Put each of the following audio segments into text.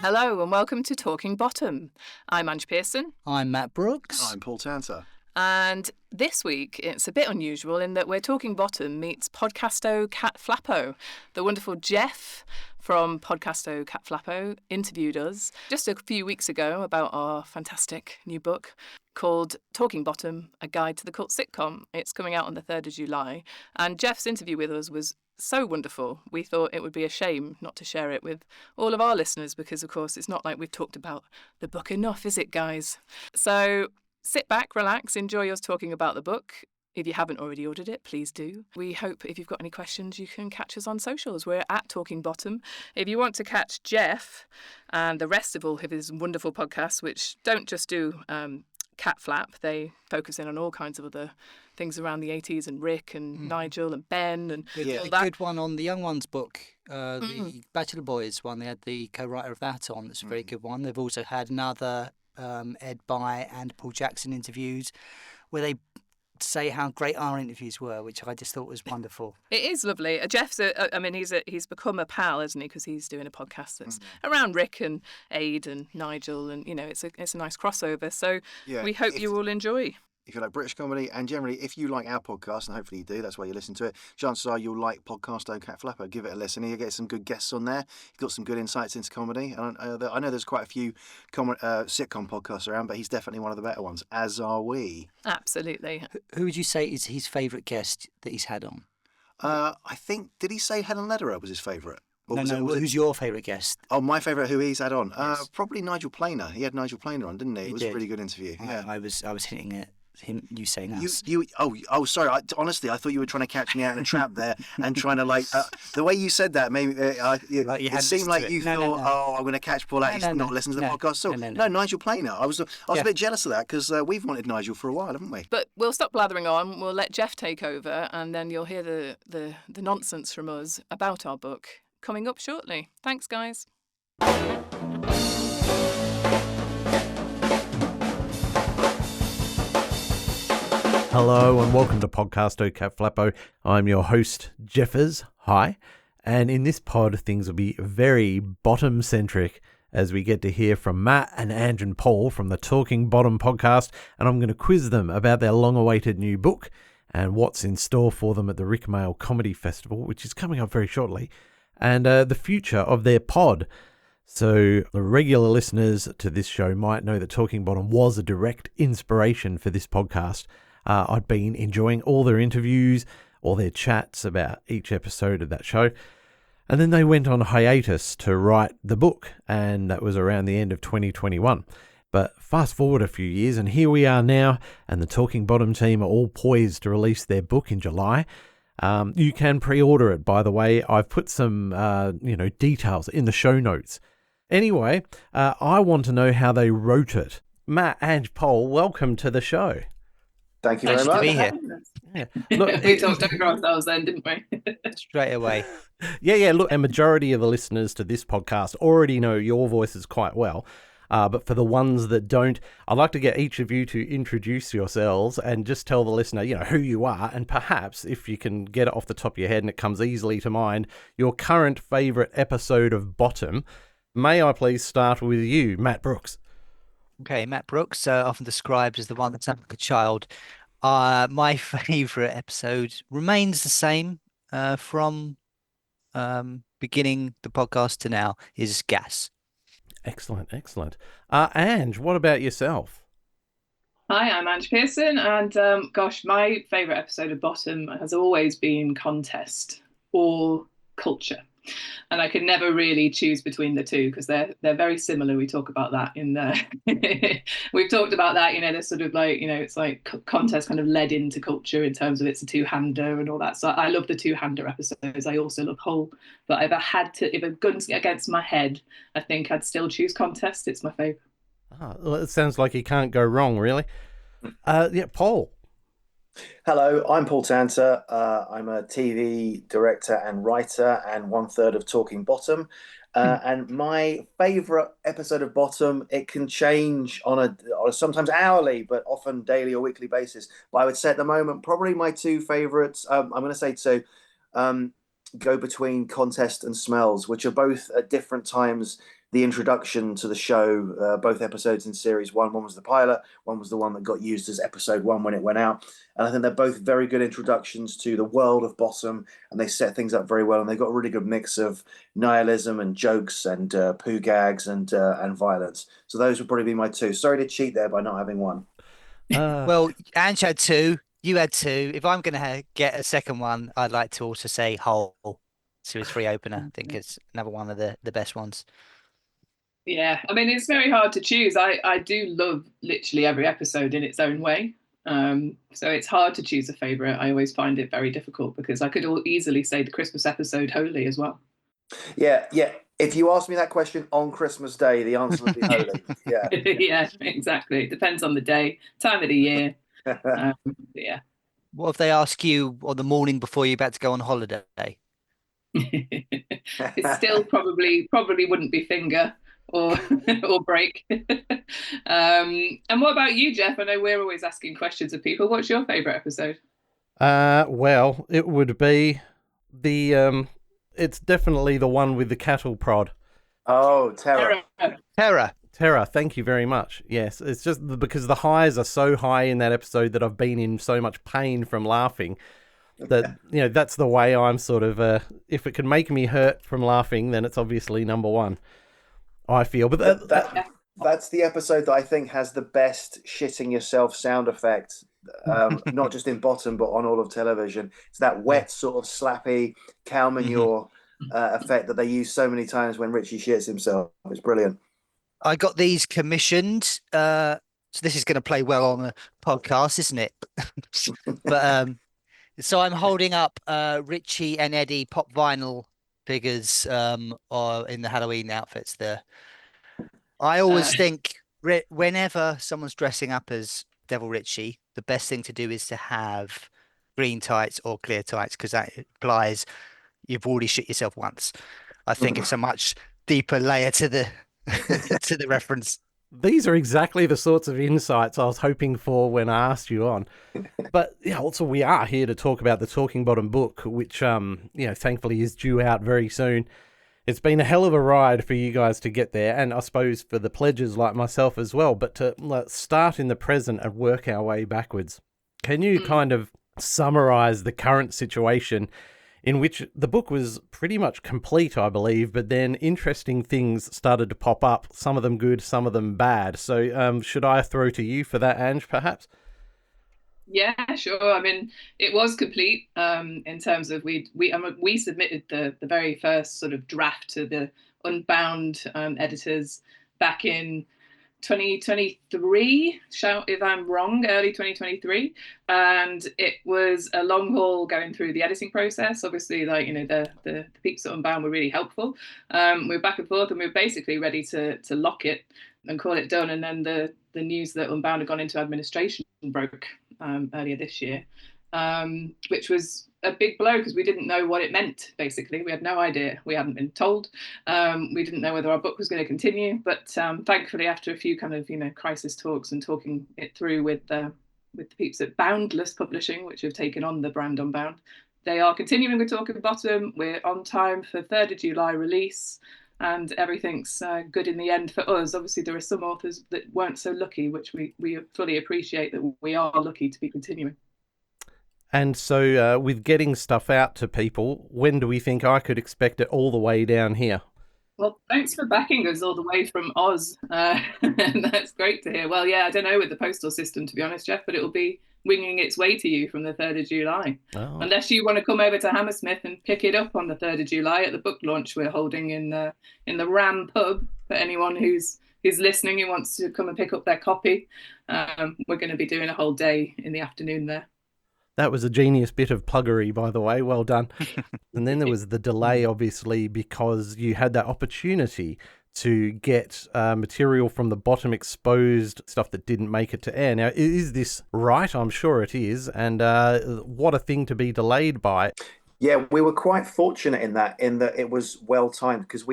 Hello and welcome to Talking Bottom. I'm Ange Pearson. I'm Matt Brooks. I'm Paul Tanter. And this week it's a bit unusual in that we're Talking Bottom meets Podcasto Catflappo. The wonderful Jeff from Podcasto Catflappo interviewed us just a few weeks ago about our fantastic new book called Talking Bottom, A Guide to the Cult Sitcom. It's coming out on the 3rd of July. And Jeff's interview with us was so wonderful. We thought it would be a shame not to share it with all of our listeners because, of course, it's not like we've talked about the book enough, is it, guys? So sit back, relax, enjoy us talking about the book. If you haven't already ordered it, please do. We hope if you've got any questions, you can catch us on socials. We're at Talking Bottom. If you want to catch Jeff and the rest of all of his wonderful podcasts, which don't just do Catflap, they focus in on all kinds of other things around the 80s, and Rik and Nigel and Ben and all that. A good one on the Young Ones book, the Bachelor Boys one. They had the co-writer of that on. It's a very good one. They've also had another Ed By and Paul Jackson interviews where they say how great our interviews were, which I just thought was wonderful. It is lovely. Jeff's he's become a pal, isn't he? Because he's doing a podcast that's around Rik and Ade and Nigel, and it's a nice crossover. So we hope you all enjoy. If you like British comedy, and generally, if you like our podcast, and hopefully you do, that's why you listen to it, chances are you'll like Podcasto Catflappo. Give it a listen. You get some good guests on there. You've got some good insights into comedy. And I know there's quite a few sitcom podcasts around, but he's definitely one of the better ones, as are we. Absolutely. Who would you say is his favourite guest that he's had on? I think, did he say Helen Lederer was his favourite? Who's your favourite guest? Oh, my favourite who he's had on? Yes. Probably Nigel Planer. He had Nigel Planer on, didn't he? It was a really good interview. Yeah. I was hitting it. You saying us. Sorry. Honestly, I thought you were trying to catch me out in a trap there and trying to the way you said that made it seemed like you thought, oh, I'm going to catch Paul out. He's not listening to the podcast. So no, Nigel Planer. I was a bit jealous of that because we've wanted Nigel for a while, haven't we? But we'll stop blathering on. We'll let Jeff take over, and then you'll hear the nonsense from us about our book coming up shortly. Thanks, guys. Hello and welcome to Podcasto Catflappo. I'm your host, Jeffers. Hi. And in this pod, things will be very bottom-centric as we get to hear from Matt and Ange and Paul from the Talking Bottom podcast, and I'm going to quiz them about their long-awaited new book and what's in store for them at the Rick Mail Comedy Festival, which is coming up very shortly, and the future of their pod. So the regular listeners to this show might know that Talking Bottom was a direct inspiration for this podcast. I'd been enjoying all their interviews, all their chats about each episode of that show. And then they went on hiatus to write the book, and that was around the end of 2021. But fast forward a few years, and here we are now, and the Talking Bottom team are all poised to release their book in July. You can pre-order it, by the way. I've put some, details in the show notes. Anyway, I want to know how they wrote it. Matt, Ange, Paul, welcome to the show. Thank you very much. To be here. Yeah. Look, we talked over ourselves then, didn't we? Straight away. Yeah. Look, a majority of the listeners to this podcast already know your voices quite well. But for the ones that don't, I'd like to get each of you to introduce yourselves and just tell the listener, who you are. And perhaps, if you can get it off the top of your head and it comes easily to mind, your current favourite episode of Bottom. May I please start with you, Matt Brooks? Okay, Matt Brooks, often described as the one that sounds like a child. My favourite episode remains the same from beginning the podcast to now, is Gas. Excellent. Ange, what about yourself? Hi, I'm Ange Pearson, and my favourite episode of Bottom has always been Contest or Culture. And I could never really choose between the two because they're very similar. We talk about that in we've talked about that, there's sort of like, it's like Contest kind of led into Culture in terms of it's a two-hander and all that. So I love the two-hander episodes. I also love Whole, but if a gun's against my head, I think I'd still choose Contest. It's my favourite. Well, it sounds like you can't go wrong, really. Paul. Hello, I'm Paul Tanter. I'm a TV director and writer and 1/3 of Talking Bottom. And my favourite episode of Bottom, it can change on a sometimes hourly, but often daily or weekly basis. But I would say at the moment, probably my two favourites, I'm going to say two, go between Contest and Smells, which are both at different times the introduction to the show, both episodes in series one. One was the pilot, one was the one that got used as episode one when it went out. And I think they're both very good introductions to the world of Bottom, and they set things up very well. And they've got a really good mix of nihilism and jokes and poo gags and violence. So those would probably be my two. Sorry to cheat there by not having one. Well, Ange had two. You had two. If I'm going to get a second one, I'd like to also say Hole, Series 3 opener. I think it's another one of the best ones. Yeah, I mean, it's very hard to choose. I do love literally every episode in its own way. So it's hard to choose a favourite. I always find it very difficult because I could easily say the Christmas episode Holy as well. Yeah. If you asked me that question on Christmas Day, the answer would be Holy. Yeah. Yeah, exactly. It depends on the day, time of the year. Yeah. What if they ask you on the morning before you're about to go on holiday? It still probably wouldn't be Finger or Break. And what about you, Jeff? I know we're always asking questions of people. What's your favourite episode? Well, it would be the it's definitely the one with the cattle prod. Oh, Terror. Terror. Thank you very much. Yes, it's just because the highs are so high in that episode that I've been in so much pain from laughing that, that's the way I'm sort of, if it can make me hurt from laughing, then it's obviously number one, I feel. But that's the episode that I think has the best shitting yourself sound effect, not just in Bottom, but on all of television. It's that wet sort of slappy cow manure effect that they use so many times when Richie shits himself. It's brilliant. I got these commissioned. So this is going to play well on a podcast, isn't it? But so I'm holding up Richie and Eddie pop vinyl figures or in the Halloween outfits there. I always think whenever someone's dressing up as Devil Richie, the best thing to do is to have green tights or clear tights, because that implies you've already shit yourself once. I think it's a much deeper layer to the to the reference. These are exactly the sorts of insights I was hoping for when I asked you on. But also we are here to talk about the Talking Bottom book, which thankfully is due out very soon. It's been a hell of a ride for you guys to get there, and I suppose for the pledges like myself as well. But let's start in the present and work our way backwards. Can you kind of summarize the current situation in which the book was pretty much complete, I believe, but then interesting things started to pop up, some of them good, some of them bad. So should I throw to you for that, Ange, perhaps? Yeah, sure. I mean, it was complete in terms of we submitted the very first sort of draft to the Unbound editors back in 2023, shout if I'm wrong, early 2023, and it was a long haul going through the editing process. Obviously, the peeps at Unbound were really helpful. We were back and forth, and we were basically ready to lock it and call it done. And then the news that Unbound had gone into administration broke earlier this year, which was a big blow because we didn't know what it meant. Basically, we had no idea. We hadn't been told. We didn't know whether our book was going to continue. But thankfully, after a few kind of crisis talks and talking it through with the peeps at Boundless Publishing, which have taken on the brand Unbound, they are continuing with Talking Bottom. We're on time for 3rd of July release, and everything's good in the end for us. Obviously, there are some authors that weren't so lucky, which we fully appreciate that we are lucky to be continuing. And so with getting stuff out to people, when do we think I could expect it all the way down here? Well, thanks for backing us all the way from Oz. And that's great to hear. Well, yeah, I don't know with the postal system, to be honest, Jeff, but it'll be winging its way to you from the 3rd of July. Oh. Unless you want to come over to Hammersmith and pick it up on the 3rd of July at the book launch we're holding in the Ram pub for anyone who's listening who wants to come and pick up their copy. We're going to be doing a whole day in the afternoon there. That was a genius bit of pluggery, by the way. Well done. And then there was the delay, obviously, because you had that opportunity to get material from the Bottom exposed, stuff that didn't make it to air. Now, is this right? I'm sure it is. And what a thing to be delayed by. Yeah, we were quite fortunate in that it was well timed, because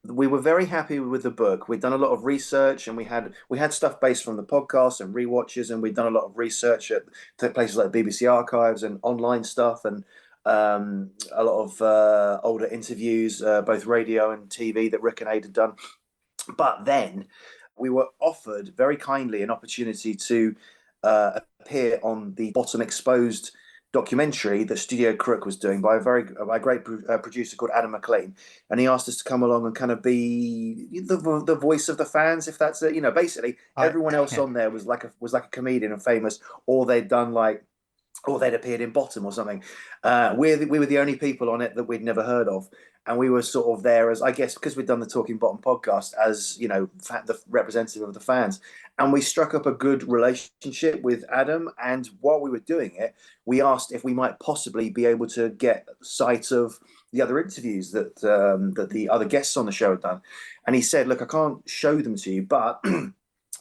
we were very happy with the book. We'd done a lot of research, and we had stuff based from the podcast and rewatches, and we'd done a lot of research at places like BBC Archives and online stuff, and a lot of older interviews, both radio and TV, that Rik and Ade had done. But then we were offered very kindly an opportunity to appear on the Bottom Exposed documentary that Studio Crook was doing by a great producer called Adam McLean, and he asked us to come along and kind of be the voice of the fans, if that's it. Basically everyone else on there was like a comedian and famous, or they'd appeared in Bottom or something. We were the only people on it that we'd never heard of. And we were sort of there as, I guess, because we'd done the Talking Bottom podcast, as, the representative of the fans. And we struck up a good relationship with Adam. And while we were doing it, we asked if we might possibly be able to get sight of the other interviews that the other guests on the show had done. And he said, look, I can't show them to you, but, and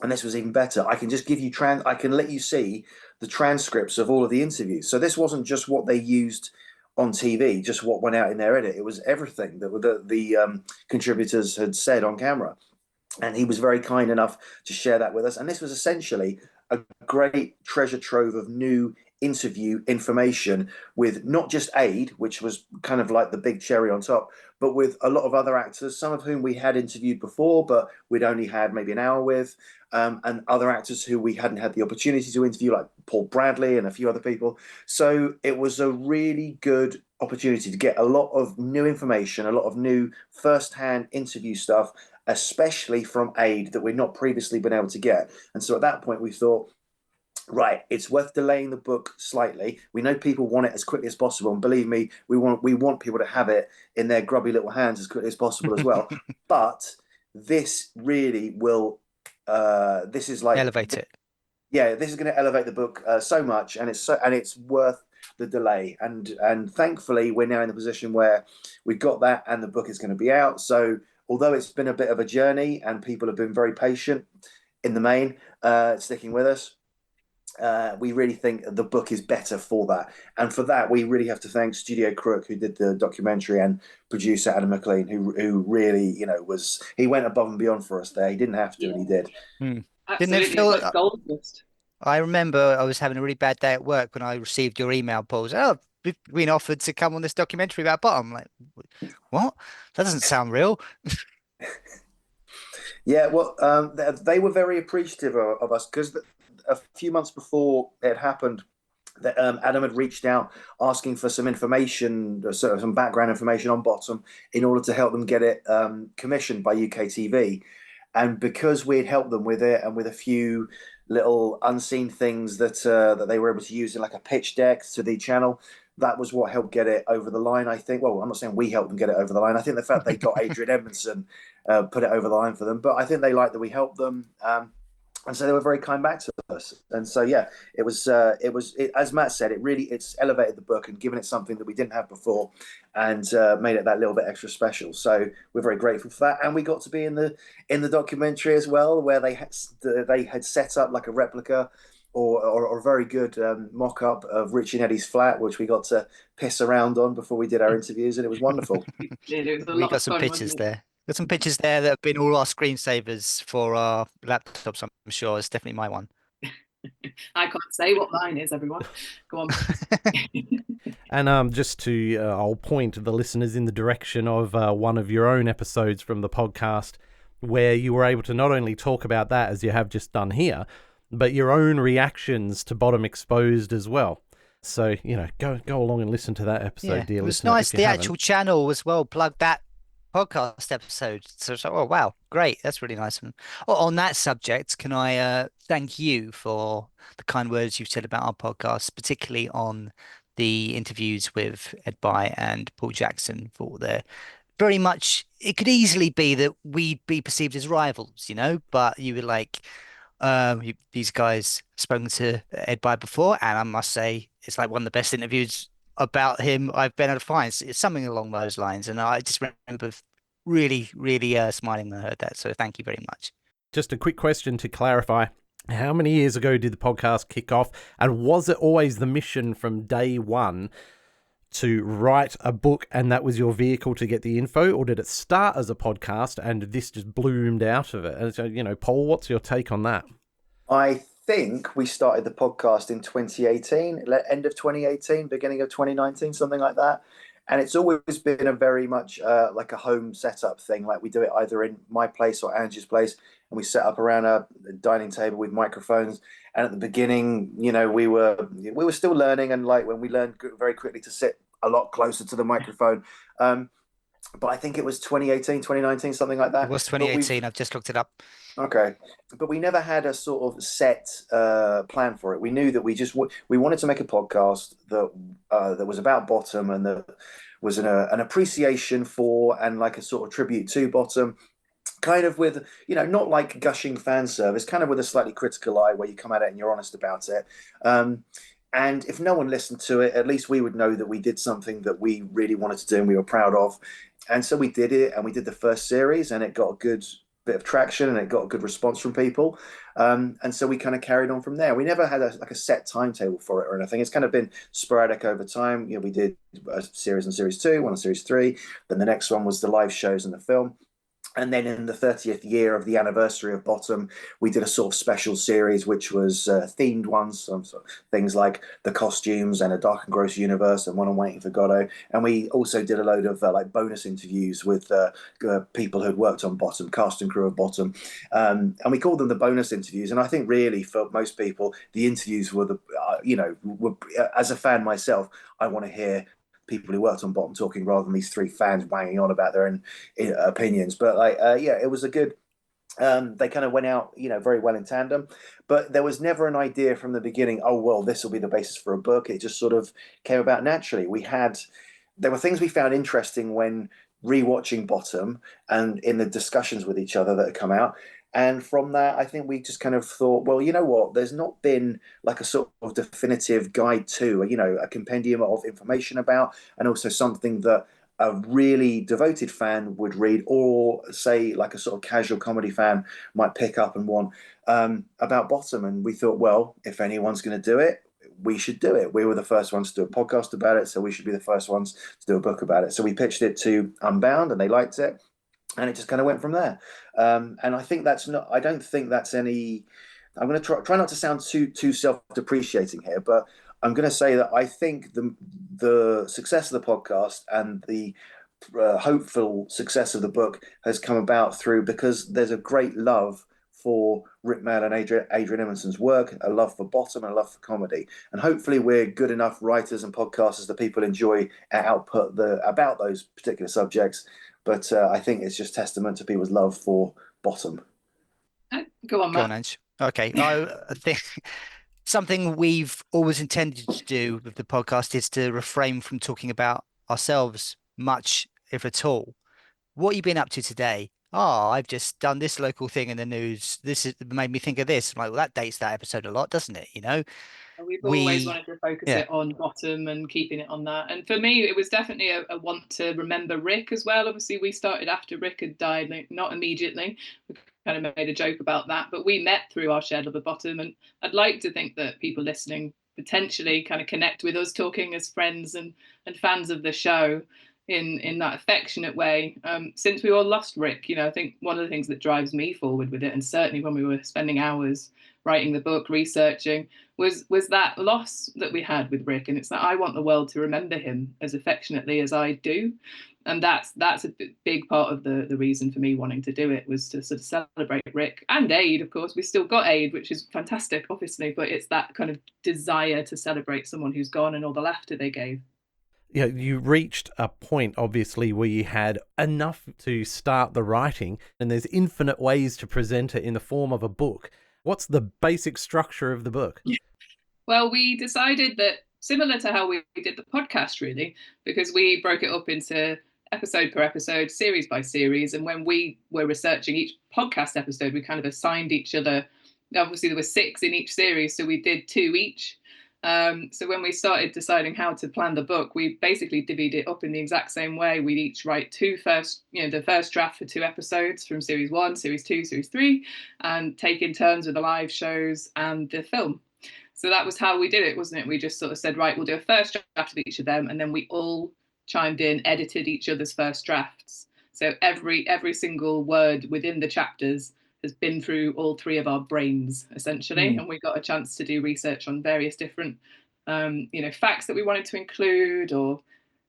this was even better, I can just give you I can let you see the transcripts of all of the interviews. So this wasn't just what they used on TV, just what went out in their edit. It was everything that the contributors had said on camera. And he was very kind enough to share that with us. And this was essentially a great treasure trove of new interview information, with not just Ade, which was kind of like the big cherry on top, but with a lot of other actors, some of whom we had interviewed before, but we'd only had maybe an hour with, and other actors who we hadn't had the opportunity to interview, like Paul Bradley and a few other people. So it was a really good opportunity to get a lot of new information, a lot of new first-hand interview stuff, especially from Ade, that we'd not previously been able to get. And so at that point we thought, right, it's worth delaying the book slightly. We know people want it as quickly as possible, and believe me, we want people to have it in their grubby little hands as quickly as possible as well. But this really will, this is like elevate it. Yeah, this is going to elevate the book so much, and it's worth the delay. And thankfully, we're now in the position where we've got that, and the book is going to be out. So although it's been a bit of a journey, and people have been very patient in the main, sticking with us, we really think the book is better for that. And for that, we really have to thank Studio Crook, who did the documentary, and producer Adam McLean, who really, he went above and beyond for us there. He didn't have to, and he did. Absolutely. Didn't it feel like gold dust? I remember I was having a really bad day at work when I received your email, Paul. Oh, we've been offered to come on this documentary about Bottom. Like, what? That doesn't sound real. Yeah, well, they were very appreciative of us, because a few months before it happened, that Adam had reached out asking for some information, sort of some background information on Bottom, in order to help them get it commissioned by UK TV. And because we'd helped them with it, and with a few little unseen things that they were able to use in like a pitch deck to the channel, that was what helped get it over the line, I think. Well, I'm not saying we helped them get it over the line. I think the fact they got Adrian Edmondson put it over the line for them. But I think they liked that we helped them. And so they were very kind back to us. And so, yeah, it was as Matt said, it's elevated the book and given it something that we didn't have before, and made it that little bit extra special. So we're very grateful for that. And we got to be in the documentary as well, where they had set up like a replica or a very good mock-up of Rik and Ade's flat, which we got to piss around on before we did our interviews, and it was wonderful. We got some pictures there. Got some pictures there that have been all our screensavers for our laptops, I'm sure. It's definitely my one. I can't say what mine is, everyone. Go on. And just to, I'll point the listeners in the direction of one of your own episodes from the podcast, where you were able to not only talk about that, as you have just done here, but your own reactions to Bottom Exposed as well. So, go along and listen to that episode, dear listener. It was nice, the actual channel as well, plug that podcast episode. So it's like, oh wow, great, that's really nice. And on that subject, can I thank you for the kind words you've said about our podcast, particularly on the interviews with Ed By and Paul Jackson. For their very much, it could easily be that we'd be perceived as rivals, but you were like, these guys spoken to Ed By before, and I must say it's like one of the best interviews about him I've been able to find. It's something along those lines, and I just remember really smiling when I heard that, so thank you very much. Just a quick question to clarify, how many years ago did the podcast kick off, and was it always the mission from day one to write a book and that was your vehicle to get the info, or did it start as a podcast and this just bloomed out of it? And so, Paul, what's your take on that? I think we started the podcast in 2018, end of 2018, beginning of 2019, something like that. And it's always been a very much like a home setup thing. Like we do it either in my place or Angie's place, and we set up around a dining table with microphones. And at the beginning, we were still learning, and like when we learned very quickly to sit a lot closer to the microphone. But I think it was 2018, 2019, something like that. It was 2018. I've just looked it up. Okay, but we never had a sort of set plan for it. We knew that we wanted to make a podcast that was about Bottom and that was an appreciation for and like a sort of tribute to Bottom, kind of with not like gushing fan service, kind of with a slightly critical eye where you come at it and you're honest about it. And if no one listened to it, at least we would know that we did something that we really wanted to do and we were proud of. And so we did it, and we did the first series, and it got a good bit of traction and it got a good response from people. And so we kind of carried on from there. We never had a set timetable for it or anything. It's kind of been sporadic over time. We did a series on series 2, one on series 3. Then the next one was the live shows and the film. And then in the 30th year of the anniversary of Bottom, we did a sort of special series, which was themed ones, some sort of things like the costumes and a Dark and Gross universe and one on Waiting for Godot. And we also did a load of like bonus interviews with people who'd worked on Bottom, cast and crew of Bottom. And we called them the bonus interviews. And I think really for most people, the interviews were as a fan myself, I want to hear people who worked on Bottom talking rather than these three fans wanging on about their own opinions. But it was a good. They kind of went out, very well in tandem. But there was never an idea from the beginning. Oh well, this will be the basis for a book. It just sort of came about naturally. There were things we found interesting when rewatching Bottom and in the discussions with each other that had come out. And from that, I think we just kind of thought, well, you know what? There's not been like a sort of definitive guide to, a compendium of information about, and also something that a really devoted fan would read, or say like a sort of casual comedy fan might pick up and want about Bottom. And we thought, well, if anyone's going to do it, we should do it. We were the first ones to do a podcast about it, so we should be the first ones to do a book about it. So we pitched it to Unbound, and they liked it. And it just kind of went from there. And I think I don't think that's any. I'm going to try not to sound too self-depreciating here, but I'm going to say that I think the success of the podcast and the hopeful success of the book has come about because there's a great love for Rik Mayall and Adrian Edmondson's work, a love for Bottom and a love for comedy. And hopefully we're good enough writers and podcasters that people enjoy our output about those particular subjects. But I think it's just testament to people's love for Bottom. Go on, Matt. Go on, Ange. Okay. I think something we've always intended to do with the podcast is to refrain from talking about ourselves much, if at all. What have you been up to today? I've just done this local thing in the news. This made me think of this. I'm like, well, that dates that episode a lot, doesn't it? We've always wanted to focus it on Bottom and keeping it on that. And for me, it was definitely a want to remember Rik as well. Obviously, we started after Rik had died, like, not immediately. We kind of made a joke about that, but we met through our shared love of Bottom. And I'd like to think that people listening potentially kind of connect with us, talking as friends and fans of the show in that affectionate way. Since we all lost Rik, I think one of the things that drives me forward with it, and certainly when we were spending hours writing the book, researching, was that loss that we had with Rik. And it's that I want the world to remember him as affectionately as I do. And that's a big part of the reason for me wanting to do it, was to sort of celebrate Rik and Ade. Of course, we still got Ade, which is fantastic, obviously, but it's that kind of desire to celebrate someone who's gone and all the laughter they gave. You reached a point, obviously, where you had enough to start the writing, and there's infinite ways to present it in the form of a book. What's the basic structure of the book? Well, we decided that, similar to how we did the podcast, really, because we broke it up into episode per episode, series by series. And when we were researching each podcast episode, we kind of assigned each other. Obviously, there were 6 in each series, so we did 2 each. So when we started deciding how to plan the book, we basically divvied it up in the exact same way. We'd each write the first draft for 2 episodes from series 1, series 2, series 3, and take in turns with the live shows and the film. So that was how we did it, wasn't it? We just sort of said, right, we'll do a first draft of each of them, and then we all chimed in, edited each other's first drafts. So every single word within the chapters has been through all three of our brains, essentially. And we got a chance to do research on various different, facts that we wanted to include, or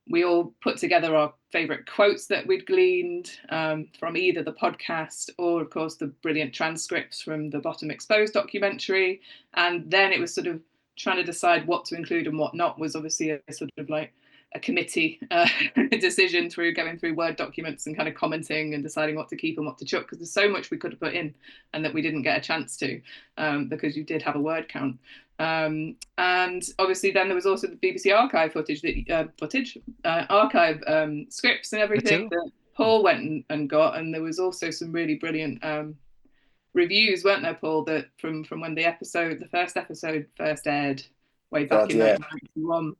we all put together our favourite quotes that we'd gleaned from either the podcast or, of course, the brilliant transcripts from the Bottom Exposed documentary. And then it was sort of trying to decide what to include and what not was obviously a sort of like a committee decision through going through Word documents and kind of commenting and deciding what to keep and what to chuck, because there's so much we could have put in and that we didn't get a chance to because you did have a word count. And obviously then there was also the BBC archive archive scripts and everything that Paul went and got, and there was also some really brilliant reviews, weren't there, Paul, that from when the first episode first aired way back in 1991.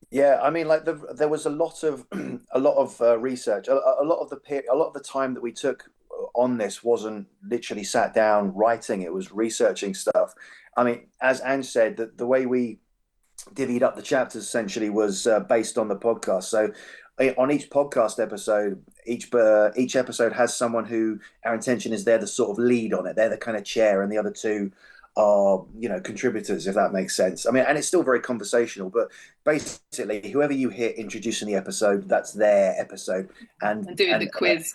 Yeah, I mean, like there was a lot of research. A lot of the time that we took on this wasn't literally sat down writing; it was researching stuff. I mean, as Ange said, the way we divvied up the chapters essentially was based on the podcast. So on each podcast episode, each episode has someone who our intention is they're the sort of lead on it. They're the kind of chair, and the other two are, contributors, if that makes sense. I mean, and it's still very conversational, but basically whoever you hear introducing the episode, that's their episode. And doing the quiz.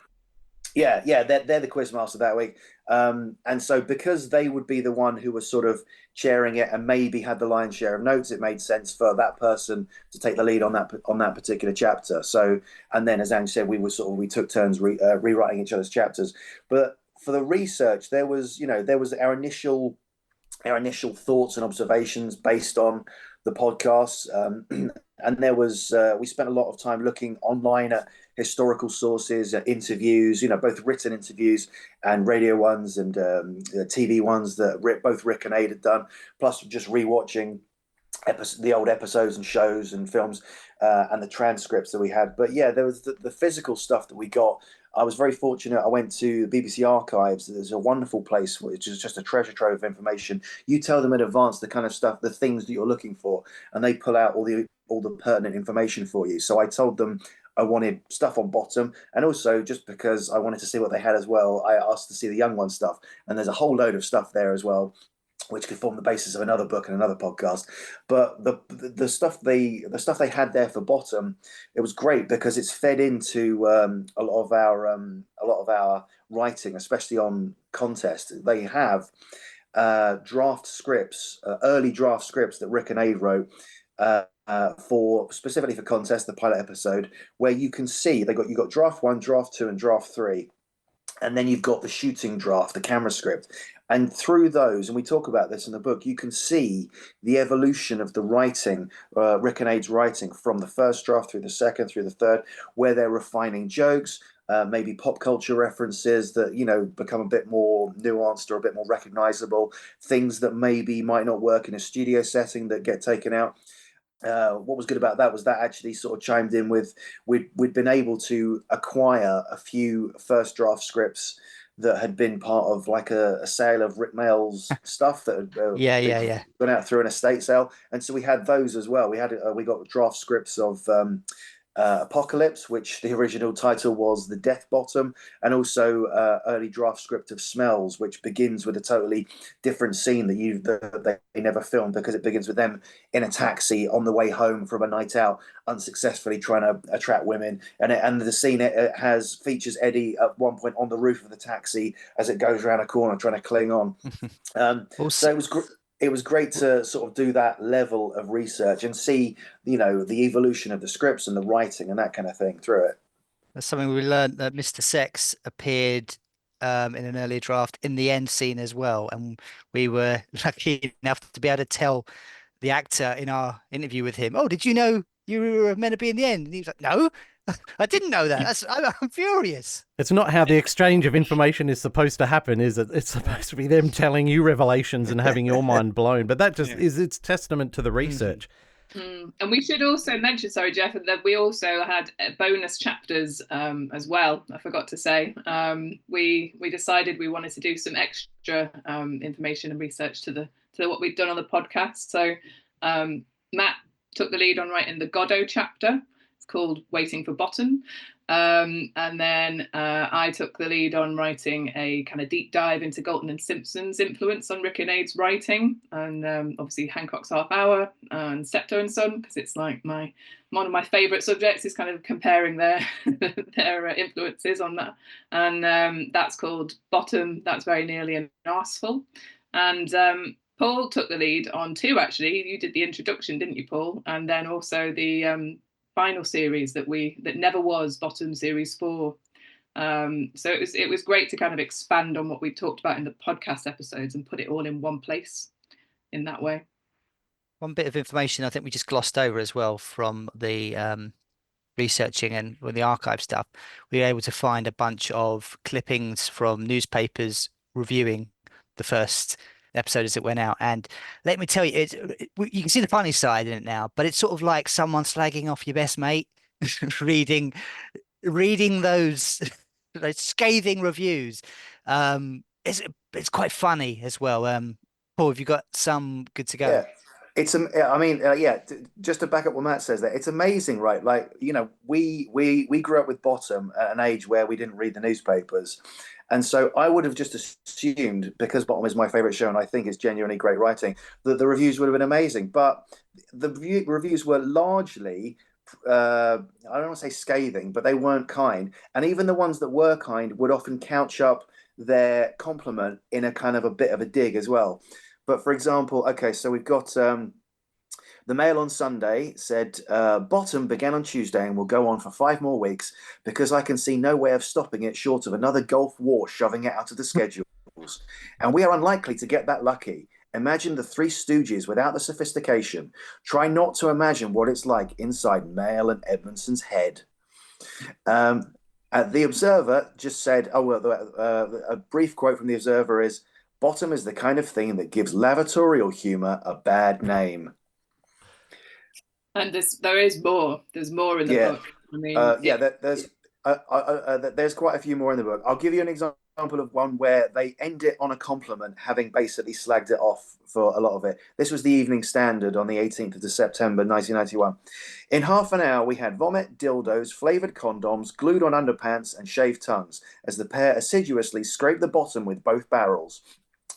They're the quiz master that week. And so because they would be the one who was sort of chairing it and maybe had the lion's share of notes, it made sense for that person to take the lead on that particular chapter. So, and then as Ange said, we took turns rewriting each other's chapters. But for the research, there was our initial thoughts and observations based on the podcasts, and there was we spent a lot of time looking online at historical sources, interviews, both written interviews and radio ones and TV ones that both Rik and Ade had done, plus just rewatching the old episodes and shows and films and the transcripts that we had. But yeah, there was the physical stuff that we got. I was very fortunate. I went to the BBC Archives. There's a wonderful place which is just a treasure trove of information. You tell them in advance the kind of stuff, the things that you're looking for, and they pull out all the pertinent information for you. So I told them I wanted stuff on Bottom, and also just because I wanted to see what they had as well, I asked to see the Young One stuff, and there's a whole load of stuff there as well, which could form the basis of another book and another podcast. But the stuff they had there for Bottom, it was great because it's fed into a lot of our writing, especially on Contest. They have draft scripts, early draft scripts that Rik and Ade wrote specifically for Contest, the pilot episode, where you can see you've got draft 1, draft 2, and draft 3. And then you've got the shooting draft, the camera script. And through those, and we talk about this in the book, you can see the evolution of the writing, Rik and Ade's writing, from the first draft through the second, through the third, where they're refining jokes, maybe pop culture references that, become a bit more nuanced or a bit more recognizable, things that maybe might not work in a studio setting that get taken out. What was good about that was that actually sort of chimed in with we'd been able to acquire a few first draft scripts that had been part of like a sale of Rick Mail's stuff that had gone out through an estate sale, and so we had those as well. We got draft scripts of Apocalypse, which the original title was The Death Bottom, and also early draft script of Smells, which begins with a totally different scene that they never filmed, because it begins with them in a taxi on the way home from a night out, unsuccessfully trying to attract women, and the scene features Eddie at one point on the roof of the taxi as it goes around a corner trying to cling on. So it was great to sort of do that level of research and see, the evolution of the scripts and the writing and that kind of thing through it. That's something we learned, that Mr. Sex appeared in an earlier draft in the end scene as well. And we were lucky enough to be able to tell the actor in our interview with him, "Oh, did you know you were meant to be in the end?" And he was like, "No, I didn't know that. I'm furious." It's not how the exchange of information is supposed to happen, is it? It's supposed to be them telling you revelations and having your mind blown. But that just is its testament to the research. And we should also mention, sorry, Jeff, that we also had bonus chapters as well. I forgot to say. We decided we wanted to do some extra information and research to what we'd done on the podcast. So Matt took the lead on writing the Godot chapter. It's called Waiting for Bottom. And then I took the lead on writing a kind of deep dive into Galton and Simpson's influence on Rik and Ade's writing, and obviously Hancock's Half Hour and Steptoe and Son, because it's like one of my favourite subjects is kind of comparing their their influences on that. And that's called Bottom, That's Very Nearly an Arseful. And Paul took the lead on two, actually. You did the introduction, didn't you, Paul? And then also the final series that never was Bottom Series 4. So it was great to kind of expand on what we talked about in the podcast episodes and put it all in one place in that way. One bit of information I think we just glossed over as well from the researching and with the archive stuff, we were able to find a bunch of clippings from newspapers reviewing the first episode as it went out. And let me tell you, you can see the funny side in it now, but it's sort of like someone slagging off your best mate, reading those scathing reviews. It's quite funny as well. Paul, have you got some good to go? Yeah. Just to back up what Matt says there, it's amazing, right? Like, we grew up with Bottom at an age where we didn't read the newspapers. And so I would have just assumed, because Bottom is my favorite show and I think it's genuinely great writing, that the reviews would have been amazing. But the reviews were largely, I don't want to say scathing, but they weren't kind. And even the ones that were kind would often couch up their compliment in a kind of a bit of a dig as well. But for example, okay, so we've got the Mail on Sunday said, Bottom began on Tuesday and will go on for 5 more weeks because I can see no way of stopping it short of another Gulf War shoving it out of the schedules. And we are unlikely to get that lucky. Imagine the Three Stooges without the sophistication. Try not to imagine what it's like inside Mail and Edmondson's head. The Observer just said, a brief quote from the Observer is, Bottom is the kind of thing that gives lavatorial humour a bad name. And there is more. There's more in the book. I mean, there's quite a few more in the book. I'll give you an example of one where they end it on a compliment, having basically slagged it off for a lot of it. This was the Evening Standard on the 18th of September, 1991. In half an hour, we had vomit, dildos, flavoured condoms, glued on underpants, and shaved tongues, as the pair assiduously scraped the bottom with both barrels.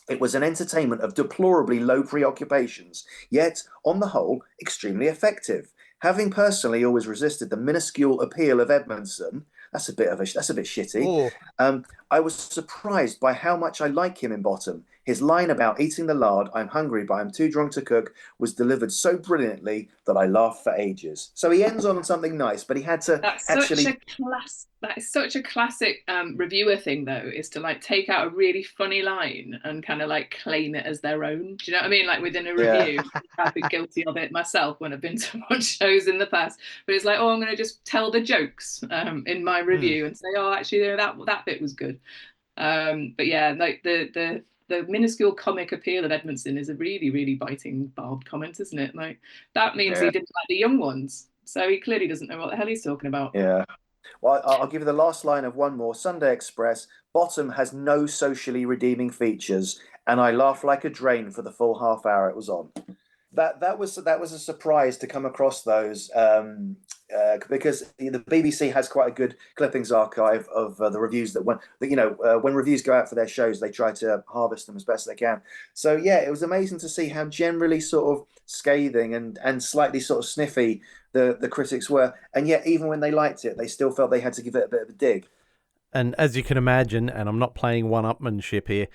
It was an entertainment of deplorably low preoccupations, yet, on the whole, extremely effective. Having personally always resisted the minuscule appeal of Edmondson, that's a bit shitty. I was surprised by how much I like him in Bottom. His line about eating the lard, I'm hungry but I'm too drunk to cook, was delivered so brilliantly that I laughed for ages. So he ends on something nice, but he had to that is such a classic reviewer thing, though, is to like take out a really funny line and kind of like claim it as their own. Do you know what I mean? Like within a review, I've been guilty of it myself when I've been to watch shows in the past. But it's like, I'm going to just tell the jokes in my review and say, actually, that bit was good. But yeah, like the minuscule comic appeal of Edmondson is a really, really biting, barbed comment, isn't it? Like that means he didn't like the young ones, so he clearly doesn't know what the hell he's talking about. Yeah. Well, I'll give you the last line of one more. Sunday Express. Bottom has no socially redeeming features, and I laughed like a drain for the full half hour it was on. That was a surprise to come across those because the BBC has quite a good clippings archive of the reviews when reviews go out for their shows, they try to harvest them as best they can. So yeah, it was amazing to see how generally sort of scathing and slightly sort of sniffy the critics were, and yet even when they liked it, they still felt they had to give it a bit of a dig. And as you can imagine, and I'm not playing one-upmanship here,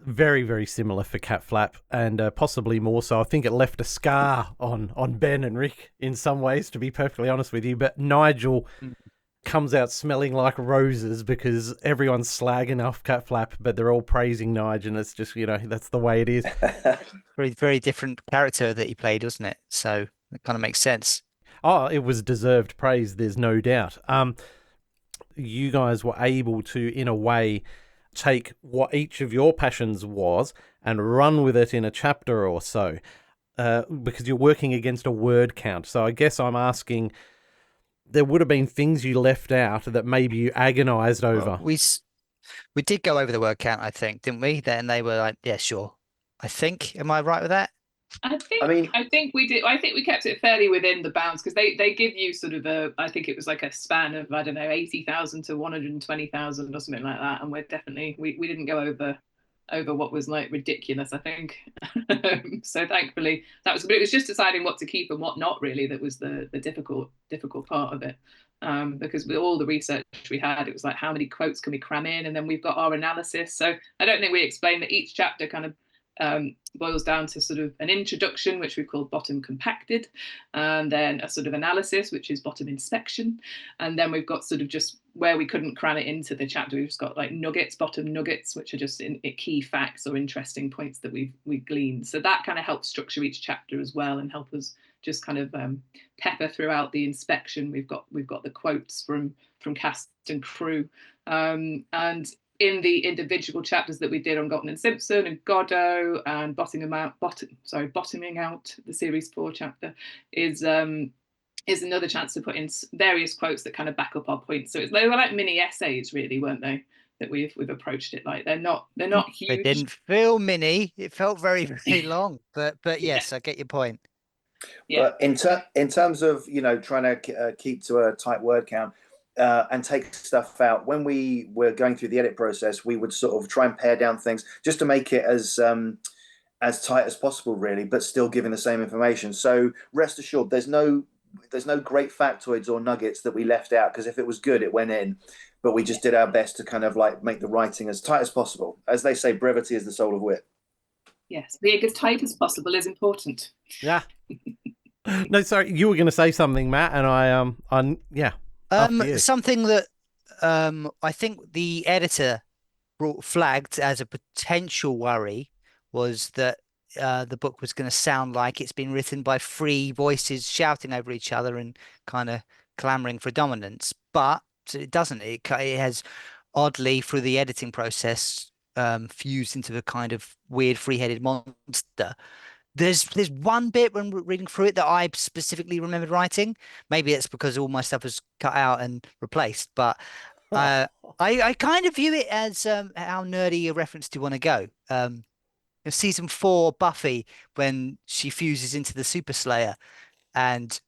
very, very similar for Catflap, and possibly more so. I think it left a scar on Ben and Rik in some ways, to be perfectly honest with you. But Nigel comes out smelling like roses because everyone's slagging off Catflap, but they're all praising Nigel, and it's just, that's the way it is. Very, very different character that he played, wasn't it? So it kind of makes sense. Oh, it was deserved praise, there's no doubt. You guys were able to, in a way, take what each of your passions was and run with it in a chapter or so, because you're working against a word count. So I guess I'm asking, there would have been things you left out that maybe you agonized over. Well, we did go over the word count, I think, didn't we? Then they were like, yeah, sure. I think, am I right with that? I think we did. I think we kept it fairly within the bounds, because they give you sort of I think it was like a span of, I don't know, 80,000 to 120,000 or something like that, and we're definitely we didn't go over what was like ridiculous, I think. So thankfully that was, but it was just deciding what to keep and what not, really, that was the difficult part of it. Because with all the research we had, it was like, how many quotes can we cram in? And then we've got our analysis. So I don't think we explained that each chapter kind of boils down to sort of an introduction, which we called bottom compacted, and then a sort of analysis, which is bottom inspection, and then we've got sort of just where we couldn't cram it into the chapter, we've just got like nuggets, bottom nuggets, which are just key facts or interesting points that we've gleaned. So that kind of helps structure each chapter as well, and help us just kind of pepper throughout the inspection. We've got the quotes from cast and crew, and in the individual chapters that we did on Galton and Simpson and Godot and bottoming out, the series 4 chapter is another chance to put in various quotes that kind of back up our points. So they were like mini essays, really, weren't they? That we've approached it like. They're not huge. It didn't feel mini. It felt very, very long. But yes, I get your point. Yeah. But in terms of trying to keep to a tight word count, and take stuff out, when we were going through the edit process, we would sort of try and pare down things just to make it as tight as possible, really, but still giving the same information. So rest assured, there's no great factoids or nuggets that we left out, because if it was good, it went in. But we just did our best to kind of like make the writing as tight as possible. As they say, brevity is the soul of wit. Yes, being as tight as possible is important. Yeah. No, sorry, you were going to say something, Matt, and I yeah. Something that I think the editor flagged as a potential worry was that the book was going to sound like it's been written by three voices shouting over each other and kind of clamoring for dominance. But it doesn't. It has, oddly, through the editing process, fused into a kind of weird three-headed monster. There's one bit when reading through it that I specifically remembered writing. Maybe it's because all my stuff was cut out and replaced, but I kind of view it as how nerdy a reference do you want to go. Season 4 Buffy, when she fuses into the Super Slayer, and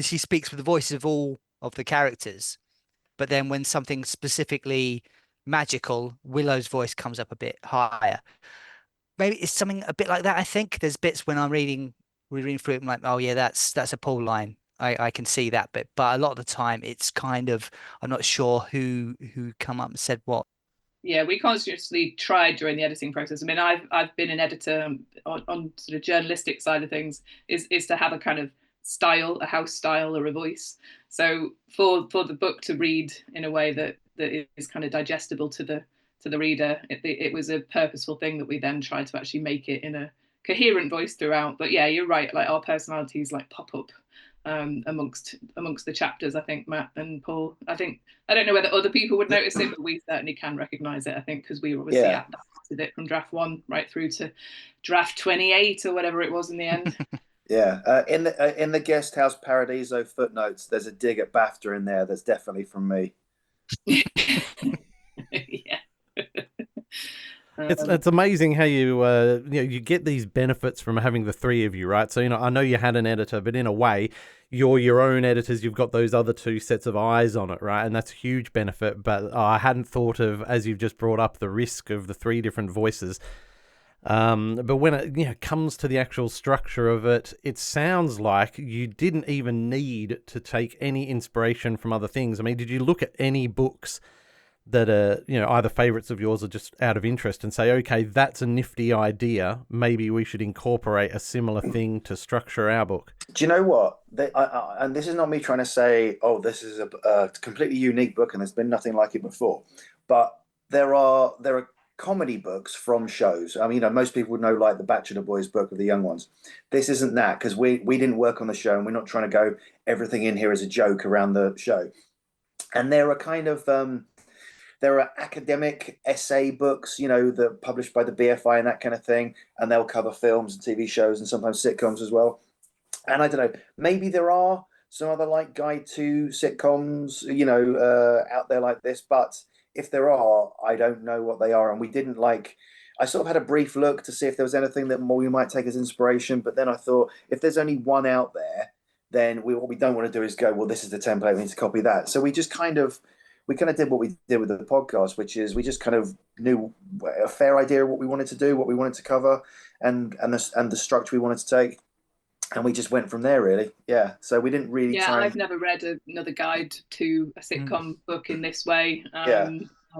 she speaks with the voices of all of the characters, but then when something specifically magical, Willow's voice comes up a bit higher. Maybe it's something a bit like that. I think there's bits when I'm reading through it, I'm like, oh yeah, that's a Paul line. I can see that bit, but a lot of the time it's kind of, I'm not sure who come up and said what. Yeah, we consciously tried during the editing process. I mean, I've been an editor on sort of journalistic side of things, is to have a kind of style, a house style, or a voice. So for the book to read in a way that is kind of digestible to the reader, it was a purposeful thing that we then tried to actually make it in a coherent voice throughout. But yeah, you're right. Like, our personalities like pop up amongst the chapters. I think Matt and Paul. I don't know whether other people would notice it, but we certainly can recognise it. I think because we obviously adapted it from draft 1 right through to draft 28 or whatever it was in the end. Yeah, in the Guest House Paradiso footnotes, there's a dig at BAFTA in there that's definitely from me. Yeah. It's amazing how you get these benefits from having the three of you, right? So I know you had an editor, but in a way, you're your own editors. You've got those other two sets of eyes on it, right? And that's a huge benefit. But I hadn't thought of, as you've just brought up, the risk of the three different voices. But when it comes to the actual structure of it, it sounds like you didn't even need to take any inspiration from other things. I mean, did you look at any books that are, either favorites of yours or just out of interest and say, okay, that's a nifty idea. Maybe we should incorporate a similar thing to structure our book? Do you know what? And this is not me trying to say, oh, this is a completely unique book and there's been nothing like it before. But there are comedy books from shows. I mean, most people would know, like the Bachelor Boys book of the young ones. This isn't that, because we didn't work on the show and we're not trying to go everything in here as a joke around the show. And there are kind of there are academic essay books, that published by the BFI and that kind of thing, and they'll cover films and TV shows and sometimes sitcoms as well. And I don't know, maybe there are some other like guide to sitcoms, out there like this, but if there are, I don't know what they are. And we didn't I sort of had a brief look to see if there was anything that we might take as inspiration. But then I thought, if there's only one out there, then what we don't want to do is go, well, this is the template, we need to copy that. So we kind of did what we did with the podcast, which is we just kind of knew a fair idea of what we wanted to do, what we wanted to cover, and the structure we wanted to take, and we just went from there, really. Yeah. So we didn't really try. I've never read another guide to a sitcom book in this way.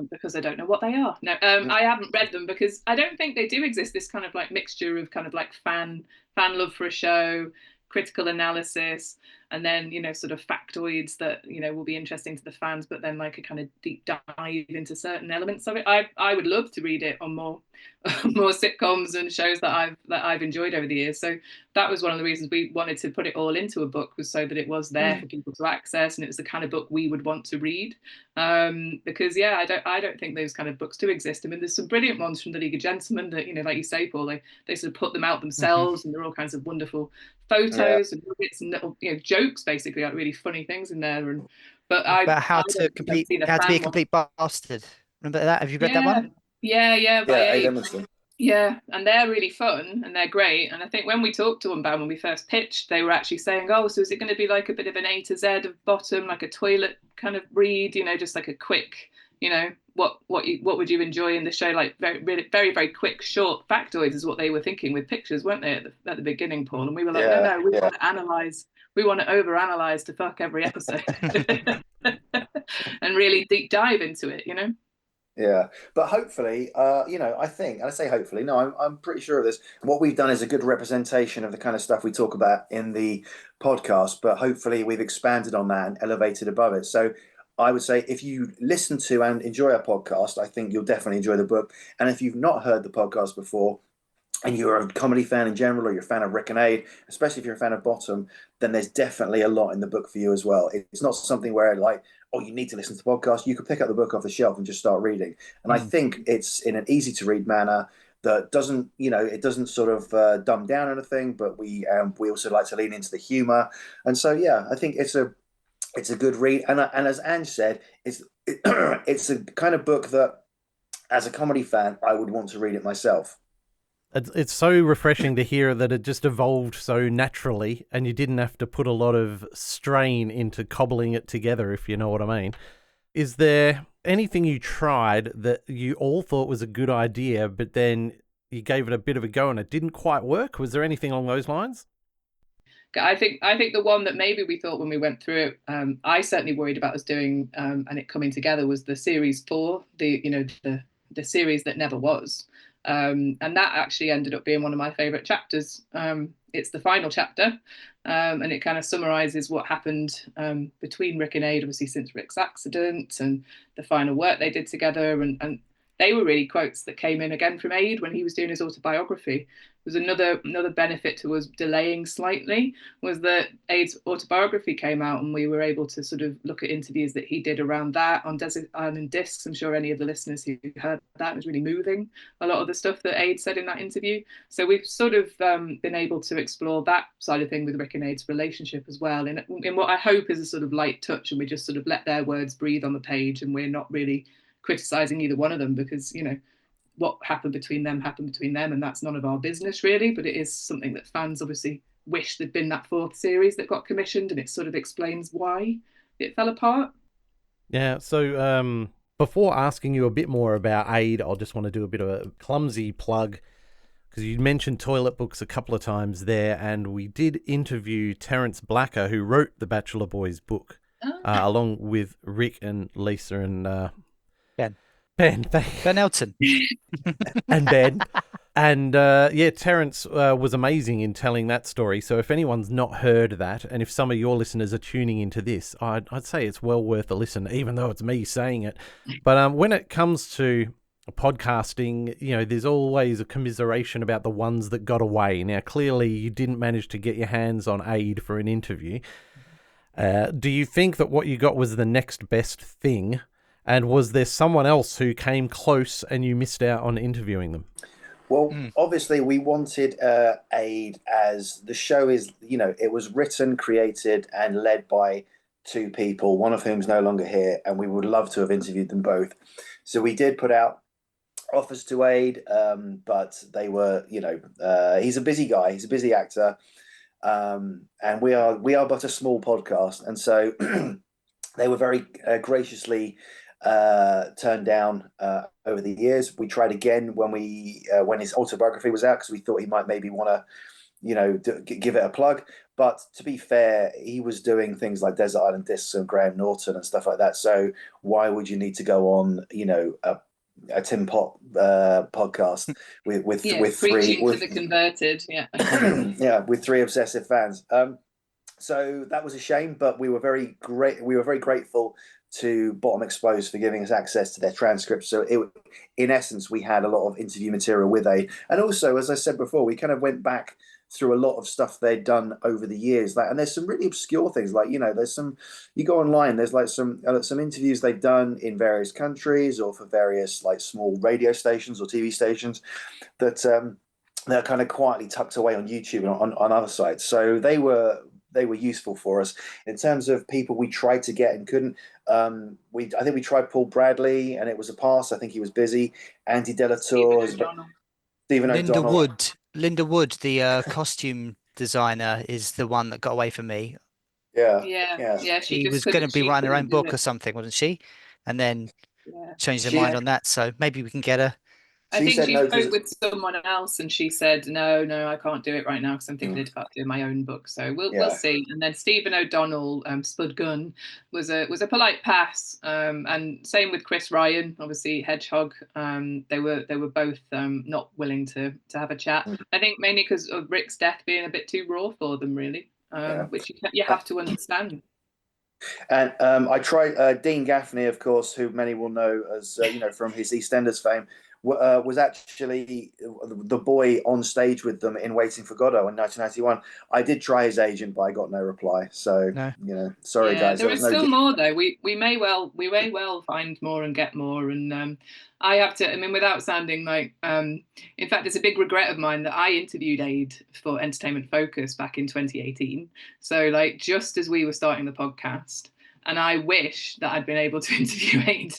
Because I don't know what they are. No, I haven't read them because I don't think they do exist. This kind of like mixture of kind of like fan love for a show, critical analysis, and then, you know, sort of factoids that, you know, will be interesting to the fans, but then like a kind of deep dive into certain elements of it. I would love to read it on more sitcoms and shows that I've enjoyed over the years. So that was one of the reasons we wanted to put it all into a book, was so that it was there for people to access, and it was the kind of book we would want to read. Because I don't think those kind of books do exist. I mean, there's some brilliant ones from the League of Gentlemen that, you know, like you say, Paul, they sort of put them out themselves, and there are all kinds of wonderful photos and bits and little, you know, jokes, basically, like really funny things in there. But how to be a complete bastard. Remember that? Have you read that one? Yeah, by Ade. Emerson. Yeah, and they're really fun and they're great. And I think when we talked to them about when we first pitched, they were actually saying, "Oh, so is it going to be like a bit of an A to Z of Bottom, like a toilet kind of read? You know, just like a quick, you know, what would you enjoy in the show? Like very, very, very quick, short factoids is what they were thinking with pictures, weren't they, at the beginning, Paul? And we were like, no, we want to analyze, we want to overanalyze to fuck every episode, and really deep dive into it, you know." Yeah, but hopefully, you know, I think, and I say hopefully, no, I'm pretty sure of this. What we've done is a good representation of the kind of stuff we talk about in the podcast, but hopefully we've expanded on that and elevated above it. So I would say if you listen to and enjoy our podcast, I think you'll definitely enjoy the book. And if you've not heard the podcast before, and you're a comedy fan in general, or you're a fan of Rik and Ade, especially if you're a fan of Bottom, then there's definitely a lot in the book for you as well. It's not something where like, oh, you need to listen to the podcast. You could pick up the book off the shelf and just start reading. And I think it's in an easy to read manner that doesn't, you know, it doesn't sort of dumb down anything, but we also like to lean into the humor. And so, yeah, I think it's a good read. And as Ange said, it's a kind of book that, as a comedy fan, I would want to read it myself. It's so refreshing to hear that it just evolved so naturally and you didn't have to put a lot of strain into cobbling it together, if you know what I mean. Is there anything you tried that you all thought was a good idea, but then you gave it a bit of a go and it didn't quite work? Was there anything along those lines? I think the one that maybe we thought when we went through it, I certainly worried about us doing and it coming together, was the series 4, the series that never was. And that actually ended up being one of my favourite chapters. It's the final chapter, and it kind of summarises what happened between Rik and Ade, obviously since Rik's accident, and the final work they did together. And they were really quotes that came in again from Ade when he was doing his autobiography. Was another benefit to us delaying slightly, was that Ade's autobiography came out and we were able to sort of look at interviews that he did around that on discs. I'm sure any of the listeners who heard that, was really moving, a lot of the stuff that Ade said in that interview. So we've sort of been able to explore that side of thing with Rik and Ade's relationship as well, in what I hope is a sort of light touch, and we just sort of let their words breathe on the page, and we're not really criticising either one of them, because, you know, what happened between them, and that's none of our business really. But it is something that fans obviously wish there'd been that 4th series that got commissioned, and it sort of explains why it fell apart. Yeah, so before asking you a bit more about Ade, I'll just want to do a bit of a clumsy plug, because you mentioned toilet books a couple of times there, and we did interview Terence Blacker, who wrote the Bachelor Boys book, along with Rik and Lisa and Ben Elton. and Ben. And Terence was amazing in telling that story. So if anyone's not heard that, and if some of your listeners are tuning into this, I'd say it's well worth a listen, even though it's me saying it. But when it comes to podcasting, you know, there's always a commiseration about the ones that got away. Now, clearly you didn't manage to get your hands on Ade for an interview. Do you think that what you got was the next best thing? And was there someone else who came close and you missed out on interviewing them? Well, obviously we wanted Ade, as the show is, you know, it was written, created and led by 2 people, one of whom's no longer here, and we would love to have interviewed them both. So we did put out offers to aid, but they were, he's a busy guy. He's a busy actor, and we are but a small podcast, and so they were very graciously turned down over the years. We tried again when his autobiography was out, because we thought he might maybe want to, give it a plug. But to be fair, he was doing things like Desert Island Discs and Graham Norton and stuff like that. So why would you need to go on, a Tim Pot podcast with preaching three to the converted, with three obsessive fans. So that was a shame, but we were very grateful to Bottom Exposed for giving us access to their transcripts. So in essence, we had a lot of interview material with Ade. And also, as I said before, we kind of went back through a lot of stuff they'd done over the years. And there's some really obscure things, like, there's some, you go online, there's like some interviews they've done in various countries or for various like small radio stations or TV stations that they're kind of quietly tucked away on YouTube and on other sites. So they were useful for us. In terms of people we tried to get and couldn't, I think we tried Paul Bradley and it was a pass. I think he was busy. Andy Delatour, Stephen O'Donnell. Linda Wood, the costume designer, is the one that got away from me. Yeah. She was going to be writing her own book or something, wasn't she? And then changed her mind on that. So maybe we can get her. I think she spoke with someone else, and she said, "No, I can't do it right now because I'm thinking about doing my own book." So we'll see. And then Stephen O'Donnell, Spud Gunn, was a polite pass. And same with Chris Ryan, obviously Hedgehog. They were both not willing to have a chat. I think mainly because of Rik's death being a bit too raw for them, really, which you have to understand. And I tried Dean Gaffney, of course, who many will know as from his EastEnders fame. Was actually the boy on stage with them in Waiting for Godot in 1991. I did try his agent, but I got no reply. So sorry guys. There is still more though. We may well find more and get more. And I have to. I mean, without sounding like, in fact, it's a big regret of mine that I interviewed Ade for Entertainment Focus back in 2018. So like just as we were starting the podcast. And I wish that I'd been able to interview Ade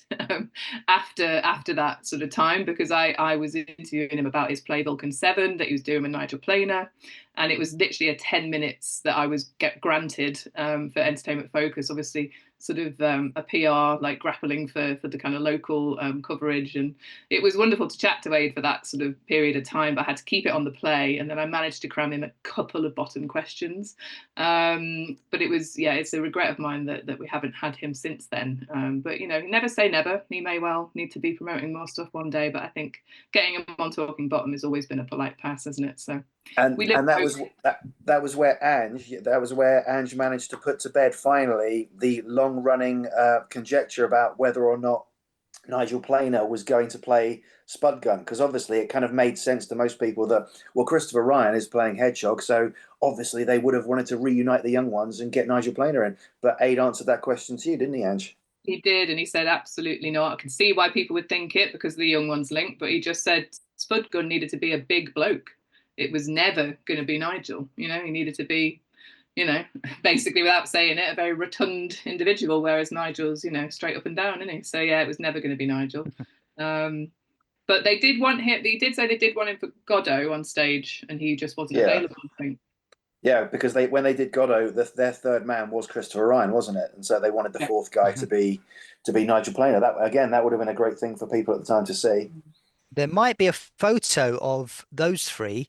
after that sort of time, because I was interviewing him about his play Vulcan 7 that he was doing with Nigel Planer. And it was literally a 10 minutes that I was granted for Entertainment Focus, obviously sort of a PR, like grappling for the kind of local coverage. And it was wonderful to chat to Ade for that sort of period of time, but I had to keep it on the play. And then I managed to cram in a couple of bottom questions. But it was, it's a regret of mine that we haven't had him since then. But, never say never. He may well need to be promoting more stuff one day. But I think getting him on Talking Bottom has always been a polite pass, hasn't it? So. And that was where Ange managed to put to bed finally the long-running conjecture about whether or not Nigel Planer was going to play Spud Gunn, because obviously it kind of made sense to most people that, well, Christopher Ryan is playing Hedgehog, so obviously they would have wanted to reunite the young ones and get Nigel Planer in. But Ade answered that question to you, didn't he, Ange? He did, and he said absolutely not. I can see why people would think it because the young ones link, but he just said Spud Gunn needed to be a big bloke. It was never going to be Nigel. He needed to be, basically without saying it, a very rotund individual, whereas Nigel's, straight up and down, isn't he? So it was never going to be Nigel. But they did want him. They did say they did want him for Godot on stage, and he just wasn't available, I think. Yeah, because when they did Godot, their third man was Christopher Ryan, wasn't it? And so they wanted the fourth guy to be Nigel Planer. That would have been a great thing for people at the time to see. There might be a photo of those three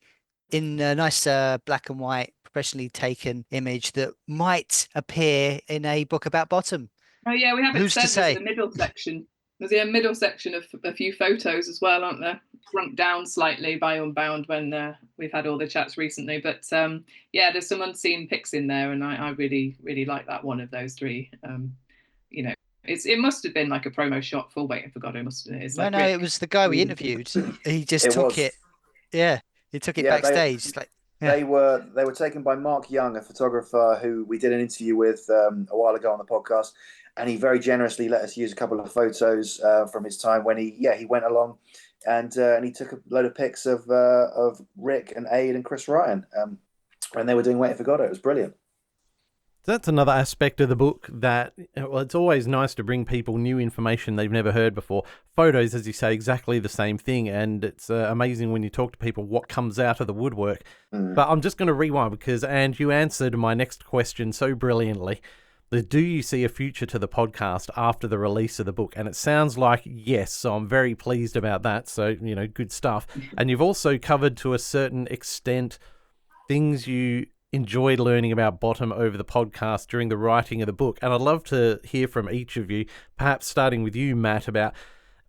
in a nice black and white, professionally taken image that might appear in a book about Bottom. Oh yeah, we have Who's to say? The middle section. There's a middle section of a few photos as well, aren't there? Shrunk down slightly by Unbound when we've had all the chats recently. But there's some unseen pics in there, and I really, really like that one of those three. It must have been like a promo shot for Waiting for Godot, mustn't it? No, it was the guy we interviewed. He just took it. Yeah, he took it backstage. They were taken by Mark Young, a photographer who we did an interview with a while ago on the podcast, and he very generously let us use a couple of photos from his time when he went along, and he took a load of pics of Rik and Ade and Chris Ryan when they were doing Waiting for Godot. It was brilliant. That's another aspect of the book that, well, it's always nice to bring people new information they've never heard before. Photos, as you say, exactly the same thing, and it's amazing when you talk to people what comes out of the woodwork. But I'm just going to rewind because, and you answered my next question so brilliantly. Do you see a future to the podcast after the release of the book? And it sounds like yes, so I'm very pleased about that. So, good stuff. And you've also covered to a certain extent things you enjoyed learning about Bottom over the podcast during the writing of the book. And I'd love to hear from each of you, perhaps starting with you, Matt, about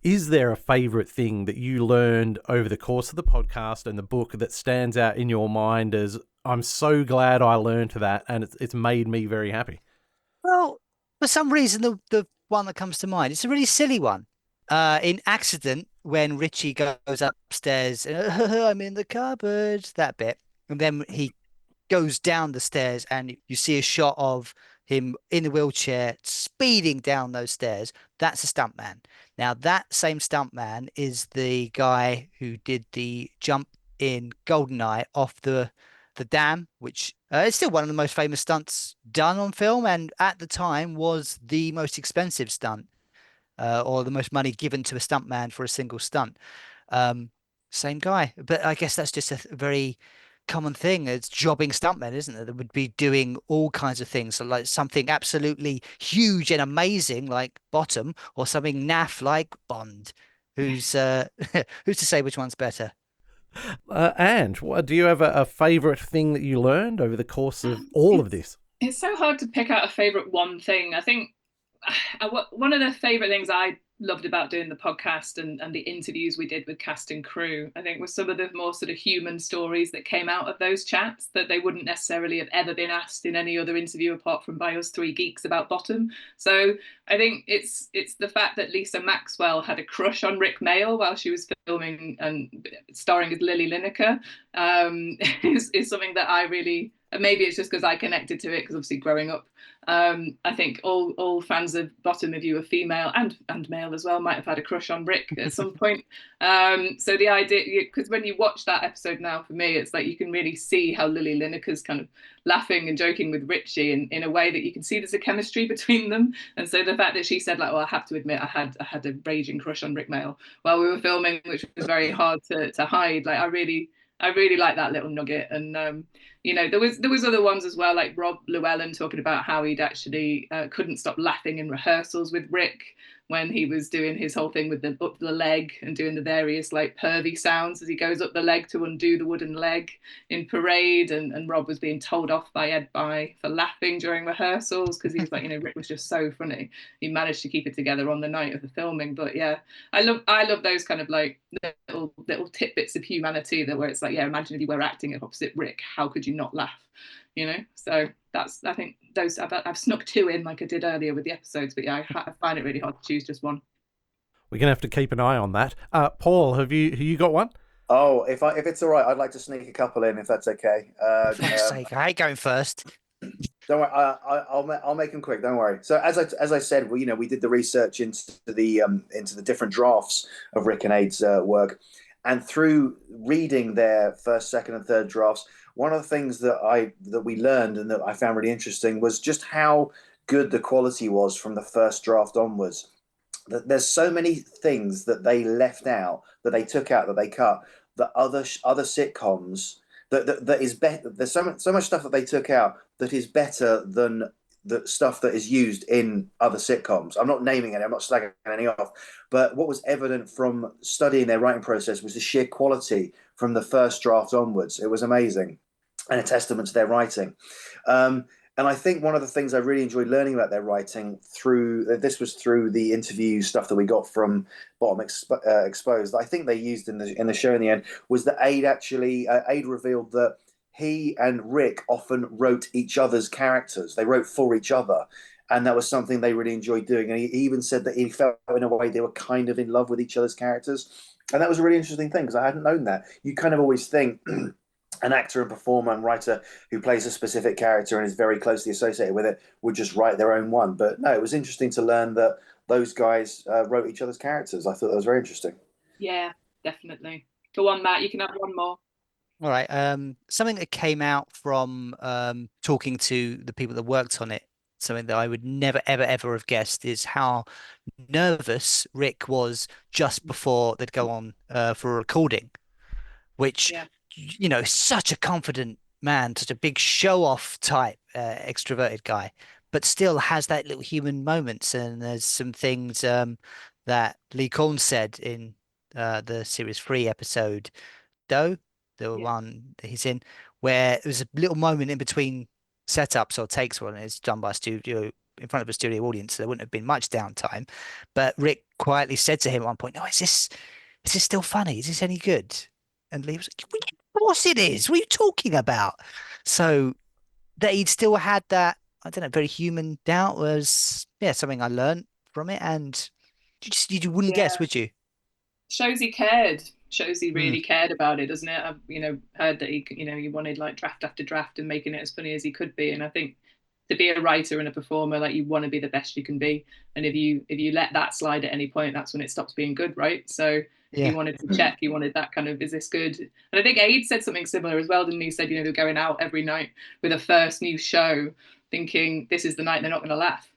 is there a favourite thing that you learned over the course of the podcast and the book that stands out in your mind as, I'm so glad I learned that and it's made me very happy? Well, for some reason, the one that comes to mind, it's a really silly one. In Accident, when Richie goes upstairs, I'm in the cupboard, that bit. And then he goes down the stairs and you see a shot of him in the wheelchair speeding down those stairs. That's a stuntman. Now, that same stuntman is the guy who did the jump in GoldenEye off the dam, which is still one of the most famous stunts done on film, and at the time was the most expensive stunt, or the most money given to a stuntman for a single stunt. Same guy, but I guess that's just a very common thing. It's jobbing stuntmen, isn't it? That would be doing all kinds of things, so like something absolutely huge and amazing like Bottom, or something naff like Bond. Who's who's to say which one's better? And do you have a favourite thing that you learned over the course of all of this? It's so hard to pick out a favourite one thing. I think one of the favourite things I loved about doing the podcast and the interviews we did with cast and crew, I think, was some of the more sort of human stories that came out of those chats that they wouldn't necessarily have ever been asked in any other interview apart from by us three geeks about Bottom. So I think it's the fact that Lisa Maxwell had a crush on Rick Mayall while she was filming and starring as Lily Lineker, is something that I really, maybe it's just because I connected to it because obviously growing up, I think all fans of Bottom, if you were female and male as well, might have had a crush on Rick at some point. So the idea, because when you watch that episode now, for me, it's like you can really see how Lily Lineker's kind of laughing and joking with Richie in a way that you can see there's a chemistry between them. And so the fact that she said, like, well, I have to admit, I had a raging crush on Rick Mayall while we were filming, which was very hard to hide. Like, I really like that little nugget. And there was other ones as well, like Rob Llewellyn talking about how he'd actually couldn't stop laughing in rehearsals with Rick when he was doing his whole thing with the up the leg and doing the various like pervy sounds as he goes up the leg to undo the wooden leg in Parade, and Rob was being told off by Ed By for laughing during rehearsals because he was like, Rick was just so funny. He managed to keep it together on the night of the filming. But yeah, I love those kind of like little tidbits of humanity that where it's like, yeah, imagine if you were acting opposite Rick, how could you not laugh? So that's, I think those I've snuck two in like I did earlier with the episodes, but yeah, I find it really hard to choose just one. We're gonna have to keep an eye on that. Paul, have you got one? Oh, if it's all right, I'd like to sneak a couple in if that's okay. For fuck's sake, I hate going first. Don't worry, I'll make them quick. Don't worry. So as I said, we did the research into the different drafts of Rik and Ade's work, and through reading their first, second, and third drafts, one of the things that we learned and that I found really interesting was just how good the quality was from the first draft onwards. That there's so many things that they left out, that they took out, that they cut, that other sitcoms that is better. There's so much stuff that they took out that is better than the stuff that is used in other sitcoms. I'm not naming any, I'm not slagging any off, but what was evident from studying their writing process was the sheer quality from the first draft onwards. It was amazing and a testament to their writing. And I think one of the things I really enjoyed learning about their writing through the interview stuff that we got from Bottom Exposed, that I think they used in the show in the end, was that Ade revealed that he and Rick often wrote each other's characters. They wrote for each other. And that was something they really enjoyed doing. And he even said that he felt in a way they were kind of in love with each other's characters. And that was a really interesting thing because I hadn't known that. You kind of always think an actor and performer and writer who plays a specific character and is very closely associated with it would just write their own one. But no, it was interesting to learn that those guys wrote each other's characters. I thought that was very interesting. Yeah, definitely. Go on, Matt, you can have one more. All right. Something that came out from talking to the people that worked on it, something that I would never, ever, ever have guessed is how nervous Rik was just before they'd go on for a recording, which, Yeah. such a confident man, such a big show-off type, extroverted guy, but still has that little human moments. And there's some things that Lee Corn said in the series 3 episode, though, the Yeah. one that he's in, where there was a little moment in between setups or takes when it's done by a studio in front of a studio audience, so there wouldn't have been much downtime. But Rik quietly said to him at one point, "No, is this still funny? Is this any good?" And Lee was like, "Well, of course it is. What are you talking about?" So that he'd still had that, I don't know, very human doubt was, yeah, something I learned from it. And you wouldn't guess, Yeah. would you? Shows he cared. Shows he Mm. really cared about it, doesn't it? I've heard that he wanted like draft after draft and making it as funny as he could be. And I think to be a writer and a performer, like, you want to be the best you can be. And if you let that slide at any point, that's when it stops being good, right? So he Yeah. wanted to check. He wanted that kind of, is this good? And I think Ade said something similar as well, didn't he? He said, they're going out every night with a first new show, thinking this is the night they're not going to laugh.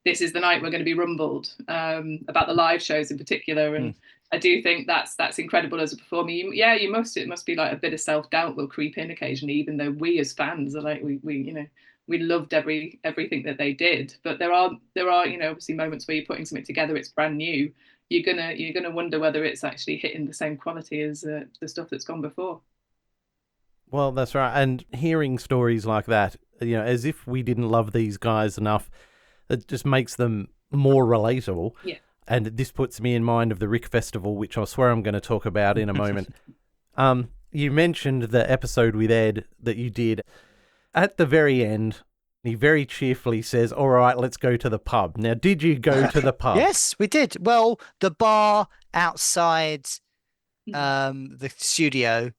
This is the night we're going to be rumbled, about the live shows in particular. And I do think that's incredible as a performer. It must be like a bit of self-doubt will creep in occasionally, even though we as fans are like, we loved everything that they did. But there are obviously moments where you're putting something together, it's brand new. You're gonna wonder whether it's actually hitting the same quality as the stuff that's gone before. Well, that's right. And hearing stories like that, as if we didn't love these guys enough, it just makes them more relatable. Yeah. And this puts me in mind of the Rik Festival, which I swear I'm going to talk about in a moment. You mentioned the episode with Ed that you did. At the very end, he very cheerfully says, "All right, let's go to the pub." Now, did you go to the pub? Yes, we did. Well, the bar outside the studio.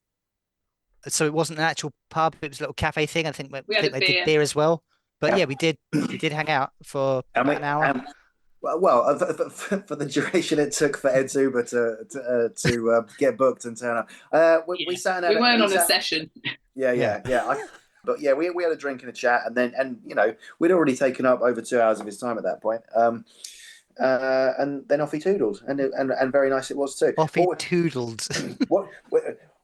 So it wasn't an actual pub; it was a little cafe thing. I think We had a they did beer. beer as well. But yeah, we did hang out for And about we, an hour. for the duration it took for Ed's Uber to get booked and turn up, we sat and We weren't on a session. Yeah. But yeah, we had a drink and a chat, and then we'd already taken up over 2 hours of his time at that point. And then off he toodled, and very nice it was too. Off he toodled.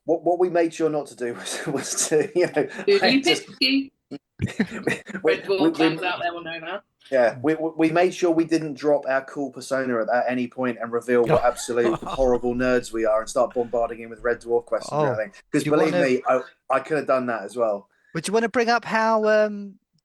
What we made sure not to do was to Doodly pisky. Red Dwarf we, fans out there will know that. yeah, we made sure we didn't drop our cool persona at any point and reveal what absolute horrible nerds we are and start bombarding him with Red Dwarf questions or anything. Because believe me, I could have done that as well. Would you want to bring up how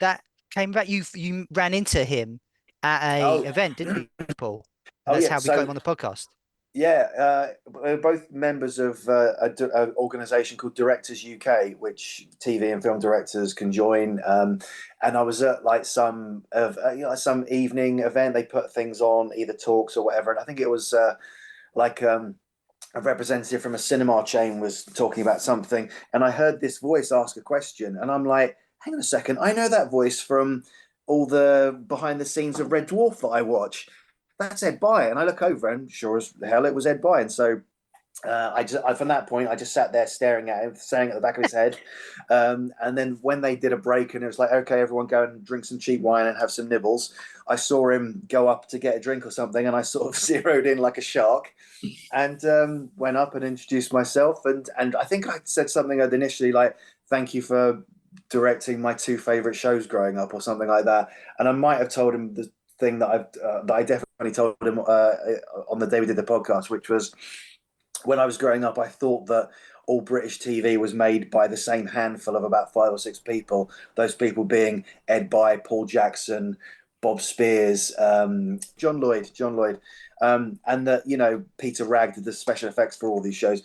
that came about? You ran into him at a event, didn't you, Paul? And that's how we got him on the podcast. Yeah, we're both members of an organisation called Directors UK, which TV and film directors can join. And I was at like some evening event. They put things on, either talks or whatever. And I think it was a representative from a cinema chain was talking about something, and I heard this voice ask a question, and I'm like, hang on a second, I know that voice from all the behind the scenes of Red Dwarf that I watch. That's Ed By. And I look over, and sure as hell it was Ed By. And so from that point, I just sat there staring at him, staring at the back of his head. And then when they did a break and it was like, okay, everyone go and drink some cheap wine and have some nibbles, I saw him go up to get a drink or something, and I sort of zeroed in like a shark and went up and introduced myself. And I think I said something initially like, thank you for directing my two favorite shows growing up or something like that. And I might have told him the thing that I definitely told him on the day we did the podcast, which was when I was growing up, I thought that all British TV was made by the same handful of about 5 or 6 people. Those people being Ed By, Paul Jackson, Bob Spears, John Lloyd, and that Peter Ragg did the special effects for all these shows.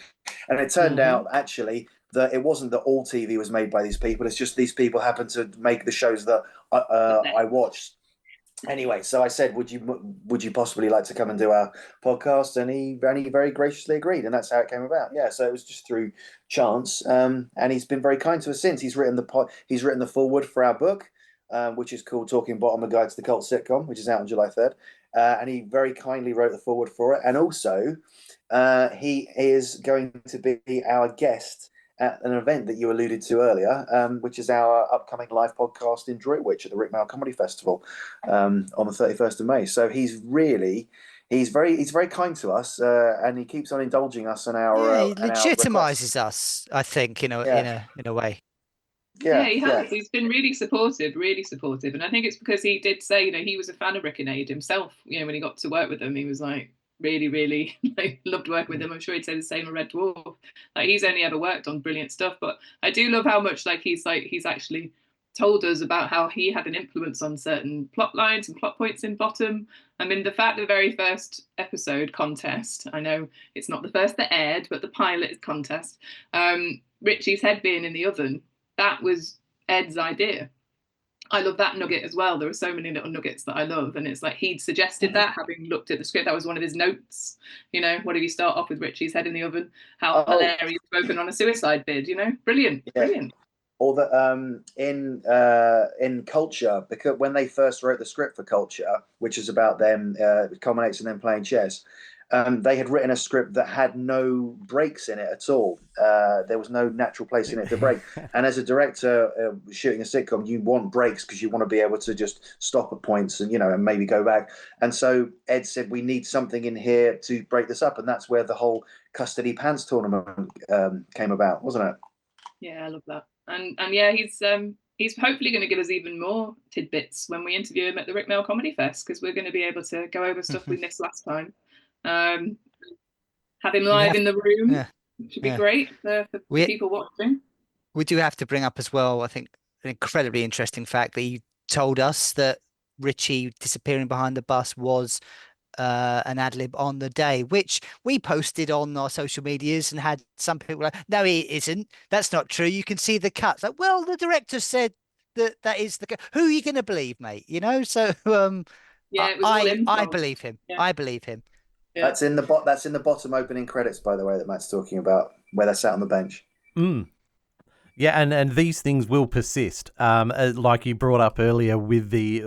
And it turned out actually that it wasn't that all TV was made by these people. It's just these people happened to make the shows that I watched. Anyway, so I said, would you possibly like to come and do our podcast? And he very graciously agreed, and that's how it came about. Yeah, so it was just through chance, and he's been very kind to us since. He's written the foreword for our book, which is called Talking Bottom: A Guide to the Cult Sitcom, which is out on July 3rd, and he very kindly wrote the foreword for it. And also, he is going to be our guest at an event that you alluded to earlier, which is our upcoming live podcast in Droitwich at the Rick Comedy Festival on the 31st of May. So he's very kind to us, and he keeps on indulging us in our He and our requests. legitimizes us, I think, in a way. Yeah, he has. He's been really supportive, and I think it's because he did say, he was a fan of Rik and Ade himself. When he got to work with them, he was like really, really loved working with them. I'm sure he'd say the same of Red Dwarf. Like, he's only ever worked on brilliant stuff, but I do love how much he's actually told us about how he had an influence on certain plot lines and plot points in Bottom. I mean, the fact the very first episode contest, I know it's not the first that aired, but the pilot contest, Richie's head being in the oven, that was Ed's idea. I love that nugget as well. There are so many little nuggets that I love, and it's like he'd suggested that, having looked at the script. That was one of his notes. What if you start off with Richie's head in the oven? How hilarious to open on a suicide bid. Brilliant. Or that in Culture, because when they first wrote the script for Culture, which is about them, it culminates in them playing chess. They had written a script that had no breaks in it at all. There was no natural place in it to break. And as a director shooting a sitcom, you want breaks because you want to be able to just stop at points and and maybe go back. And so Ed said, we need something in here to break this up, and that's where the whole custody pants tournament came about, wasn't it? Yeah, I love that. And yeah, he's hopefully going to give us even more tidbits when we interview him at the Rick Comedy Fest, because we're going to be able to go over stuff we missed last time. Have him live in the room, should be great for people watching. We do have to bring up as well, I think, an incredibly interesting fact that he told us that Richie disappearing behind the bus was an ad lib on the day, which we posted on our social medias, and had some people like, no, it isn't. That's not true. You can see the cuts. Like, well, the director said that is the cut. Who are you going to believe, mate? So it was I believe him. Yeah. I believe him. Yeah. That's in the Bottom opening credits, by the way, that Matt's talking about, where they're sat on the bench. Yeah, and these things will persist. Like you brought up earlier with the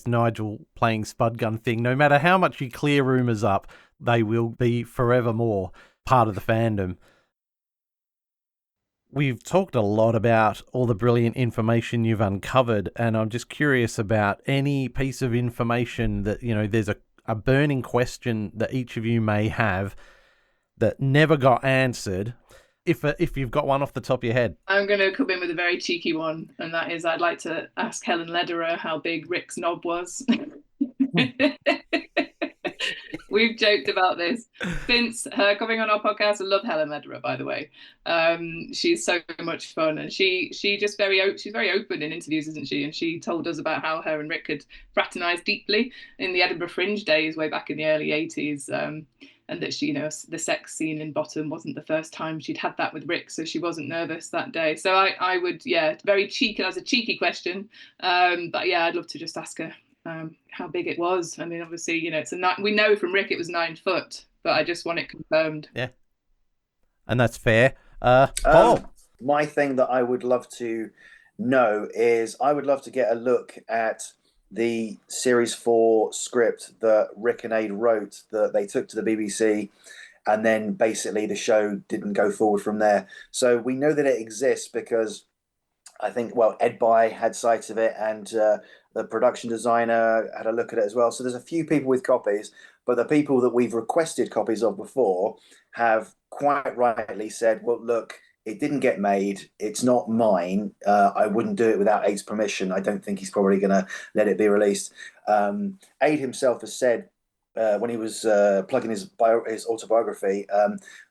Nigel playing Spud Gun thing. No matter how much you clear rumours up, they will be forevermore part of the fandom. We've talked a lot about all the brilliant information you've uncovered, and I'm just curious about any piece of information that, there's a burning question that each of you may have that never got answered. If you've got one off the top of your head. I'm going to come in with a very cheeky one, and that is, I'd like to ask Helen Lederer how big Rick's knob was. We've joked about this since her coming on our podcast. I love Helen Lederer, by the way. She's so much fun, and she's very open in interviews, isn't she? And she told us about how her and Rick had fraternised deeply in the Edinburgh Fringe days way back in the early 80s. And that she, the sex scene in Bottom wasn't the first time she'd had that with Rick, so she wasn't nervous that day. So I would, very cheeky. That's a cheeky question, but yeah, I'd love to just ask her how big it was. I mean, obviously, we know from Rick it was 9 foot, but I just want it confirmed. Yeah, and that's fair. Paul, my thing that I would love to know is, I would love to get a look at the series 4 script that Rik and Ade wrote, that they took to the BBC, and then basically the show didn't go forward from there. So we know that it exists because I think, Ed By had sight of it, and the production designer had a look at it as well. So there's a few people with copies, but the people that we've requested copies of before have quite rightly said, well, look, it didn't get made. It's not mine. I wouldn't do it without Ade's permission. I don't think he's probably going to let it be released. Ade himself has said when he was plugging his autobiography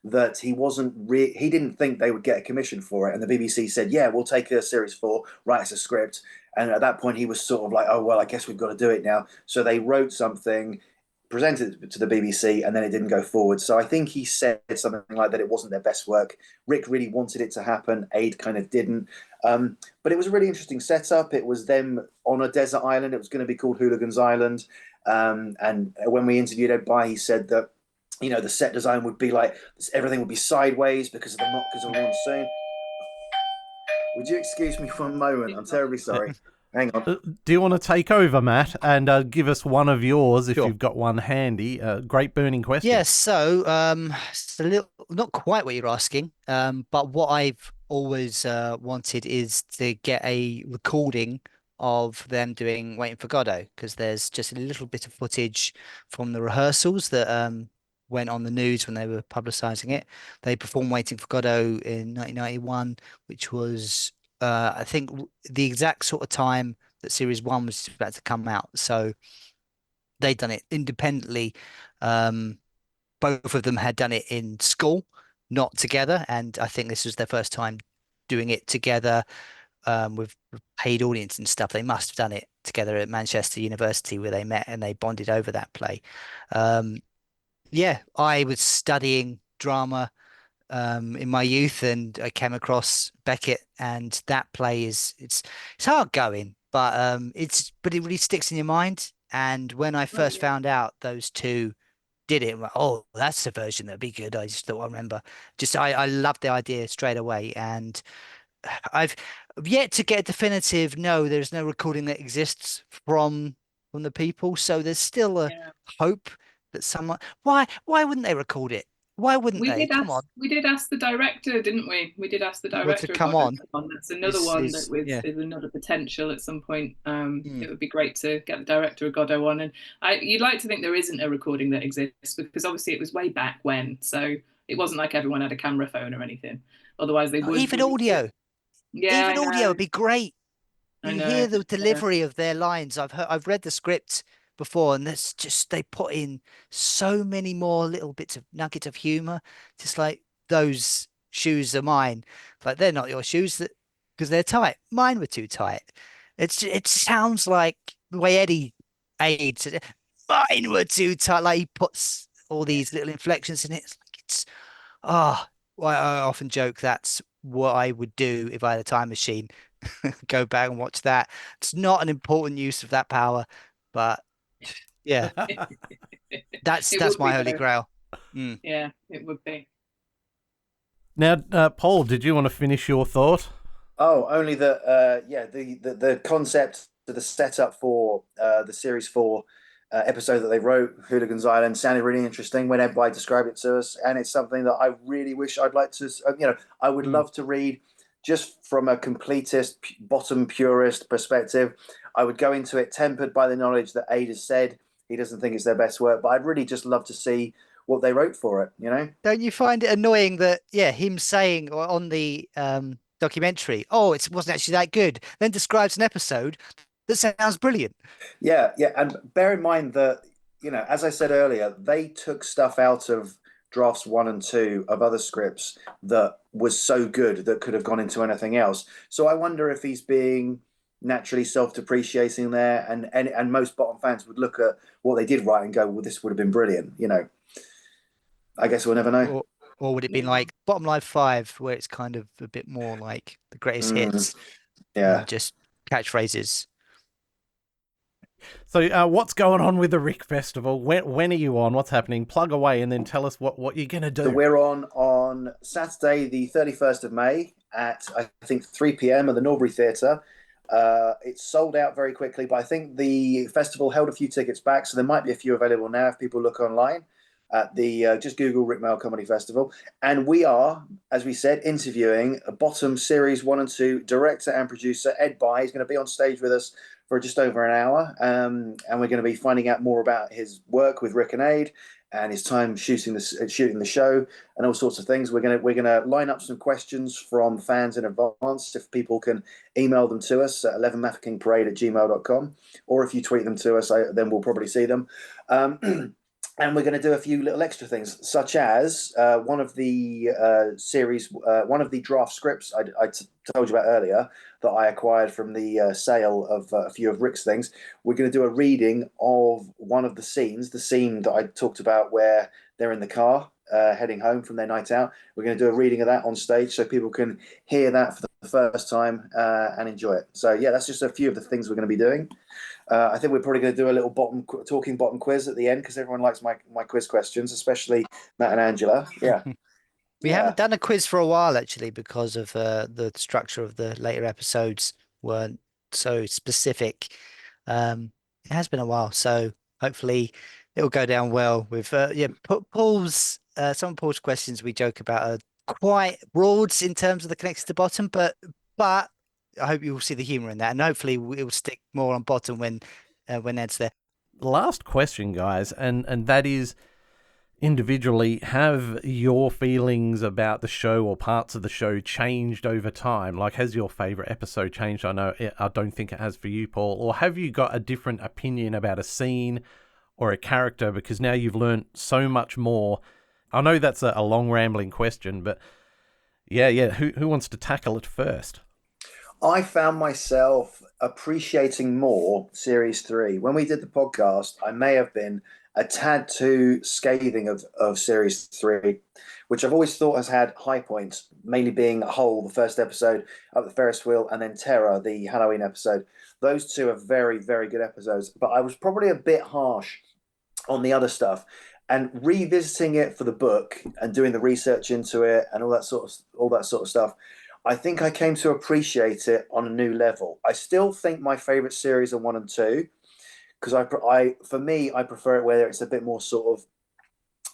that he didn't think they would get a commission for it. And the BBC said, yeah, we'll take a series 4, write us a script. And at that point, he was sort of like, oh, well, I guess we've got to do it now. So they wrote something, presented it to the BBC, and then it didn't go forward. So I think he said something like that it wasn't their best work. Rick really wanted it to happen. Ade kind of didn't. But it was a really interesting setup. It was them on a desert island. It was going to be called Hooligans Island. And when we interviewed Ed By, he said that, the set design would be like, everything would be sideways because of the monsoon. Would you excuse me for a moment? I'm terribly sorry. Hang on. Do you want to take over, Matt, and give us one of yours if Sure. you've got one handy? Great burning question. Yes, so it's a little, not quite what you're asking, but what I've always wanted is to get a recording of them doing Waiting for Godot, because there's just a little bit of footage from the rehearsals that went on the news when they were publicizing it. They performed Waiting for Godot in 1991, which was I think the exact sort of time that series one was about to come out. So they'd done it independently. Both of them had done it in school, not together, and I think this was their first time doing it together with paid audience and stuff. They must have done it together at Manchester University where they met and they bonded over that play. Um, yeah, I was studying drama in my youth, and I came across Beckett, and that play it's hard going, but but it really sticks in your mind. And when I Oh first yeah. found out those two did it, I'm like, oh, that's a version that'd be good. I just thought I remember. Just I loved the idea straight away, and I've yet to get a definitive no, there's no recording that exists from the people. So there's still a Yeah. hope that someone why wouldn't they record it? Why wouldn't We they? did Come on. ask we did ask the director, didn't we? We did ask the Well, to director of come God to on come on. That's another is one that is was yeah. is another potential at some point. Mm. It would be great to get the director of Godot on. And you'd like to think there isn't a recording that exists, because obviously it was way back when, so it wasn't like everyone had a camera phone or anything. Otherwise they would Even release it. audio. Yeah, I Even audio would know. be great. I You know. hear the Yeah. delivery of their lines. I've read the script before, and there's just they put in so many more little bits of nuggets of humor. Just like those shoes are mine. Like they're not your shoes that because they're tight. Mine were too tight. It sounds like the way Eddie Ade said it, mine were too tight. Like he puts all these little inflections in it. It's like it's ah. Well, I often joke that's what I would do if I had a time machine. Go back and watch that. It's not an important use of that power, but yeah, It that's would my be holy though. grail. Mm. Yeah, it would be. Now, Paul, did you want to finish your thought? Oh, only that the concept, the setup for the series four episode that they wrote, Hooligans Island, sounded really interesting when everybody described it to us, and it's something that I really wish I'd like to, I would Mm. love to read just from a completist, bottom purist perspective. I would go into it tempered by the knowledge that Ade has said he doesn't think it's their best work, but I'd really just love to see what they wrote for it, you know? Don't you find it annoying that him saying on the documentary, oh, it wasn't actually that good, then describes an episode that sounds brilliant. Yeah, yeah, and bear in mind that, as I said earlier, they took stuff out of drafts one and two of other scripts that was so good that could have gone into anything else. So I wonder if he's being naturally self-depreciating there, and most bottom fans would look at what they did write and go, well, this would have been brilliant. I guess we'll never know. Or or would it be like Bottom Line 5, where it's kind of a bit more like the greatest Mm, hits yeah. and just catchphrases? So, what's going on with the Rick Festival? When are you on? What's happening? Plug away and then tell us what you're gonna So do. we're on Saturday, the 31st of May at, I think, 3 p.m. at the Norbury Theatre. It's sold out very quickly, but I think the festival held a few tickets back, so there might be a few available now if people look online at the just Google Rick Mail Comedy Festival. And we are, as we said, interviewing a Bottom Series 1 and 2 director and producer, Ed Bye. He's going to be on stage with us for just over an hour, and we're going to be finding out more about his work with Rik and Ade and his time shooting the show and all sorts of things. We're gonna line up some questions from fans in advance. If people can email them to us at 11mafekkingparade@gmail.com, or if you tweet them to us, then we'll probably see them. And we're going to do a few little extra things, such as one of the one of the draft scripts I told you about earlier that I acquired from the sale of a few of Rick's things. We're going to do a reading of one of the scenes, the scene that I talked about where they're in the car heading home from their night out. We're going to do a reading of that on stage so people can hear that for the first time and enjoy it. So, yeah, that's just a few of the things we're going to be doing. I think we're probably going to do a little talking bottom quiz at the end because everyone likes my quiz questions, especially Matt and Angela. Yeah. We Yeah. haven't done a quiz for a while actually because of the structure of the later episodes weren't so specific. It has been a while, so hopefully it'll go down well with Paul's some of Paul's questions we joke about are quite broad in terms of the connections to bottom, but I hope you will see the humour in that, and hopefully it will stick more on bottom when Ed's there. Last question, guys, and that is, individually, have your feelings about the show or parts of the show changed over time? Like, has your favourite episode changed? I don't think it has for you, Paul. Or have you got a different opinion about a scene or a character because now you've learned so much more? I know that's a long rambling question, but yeah. Who wants to tackle it first? I found myself appreciating more Series 3. When we did the podcast, I may have been a tad too scathing of Series 3, which I've always thought has had high points, mainly being Hole, the first episode, Up the Ferris Wheel, and then Terror, the Halloween episode. Those two are very, very good episodes, but I was probably a bit harsh on the other stuff. And revisiting it for the book and doing the research into it and all that sort of stuff, I think I came to appreciate it on a new level. I still think my favorite series are 1 and 2 because for me I prefer it where it's a bit more sort of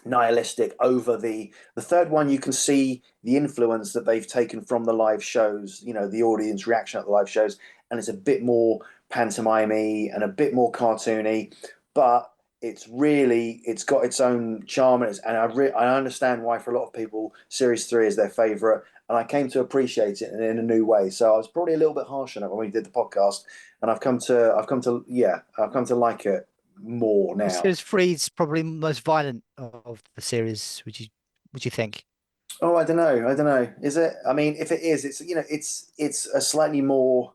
nihilistic. Over the third one, you can see the influence that they've taken from the live shows. You know, the audience reaction at the live shows, and it's a bit more pantomime-y and a bit more cartoony, but it's got its own charm, and I understand why for a lot of people Series 3 is their favorite, and I came to appreciate it in a new way. So I was probably a little bit harsh on it when we did the podcast, and I've come to like it more now. Series 3 is probably the most violent of the series. Would you think? Oh, I don't know. Is it? I mean, if it is, it's a slightly more.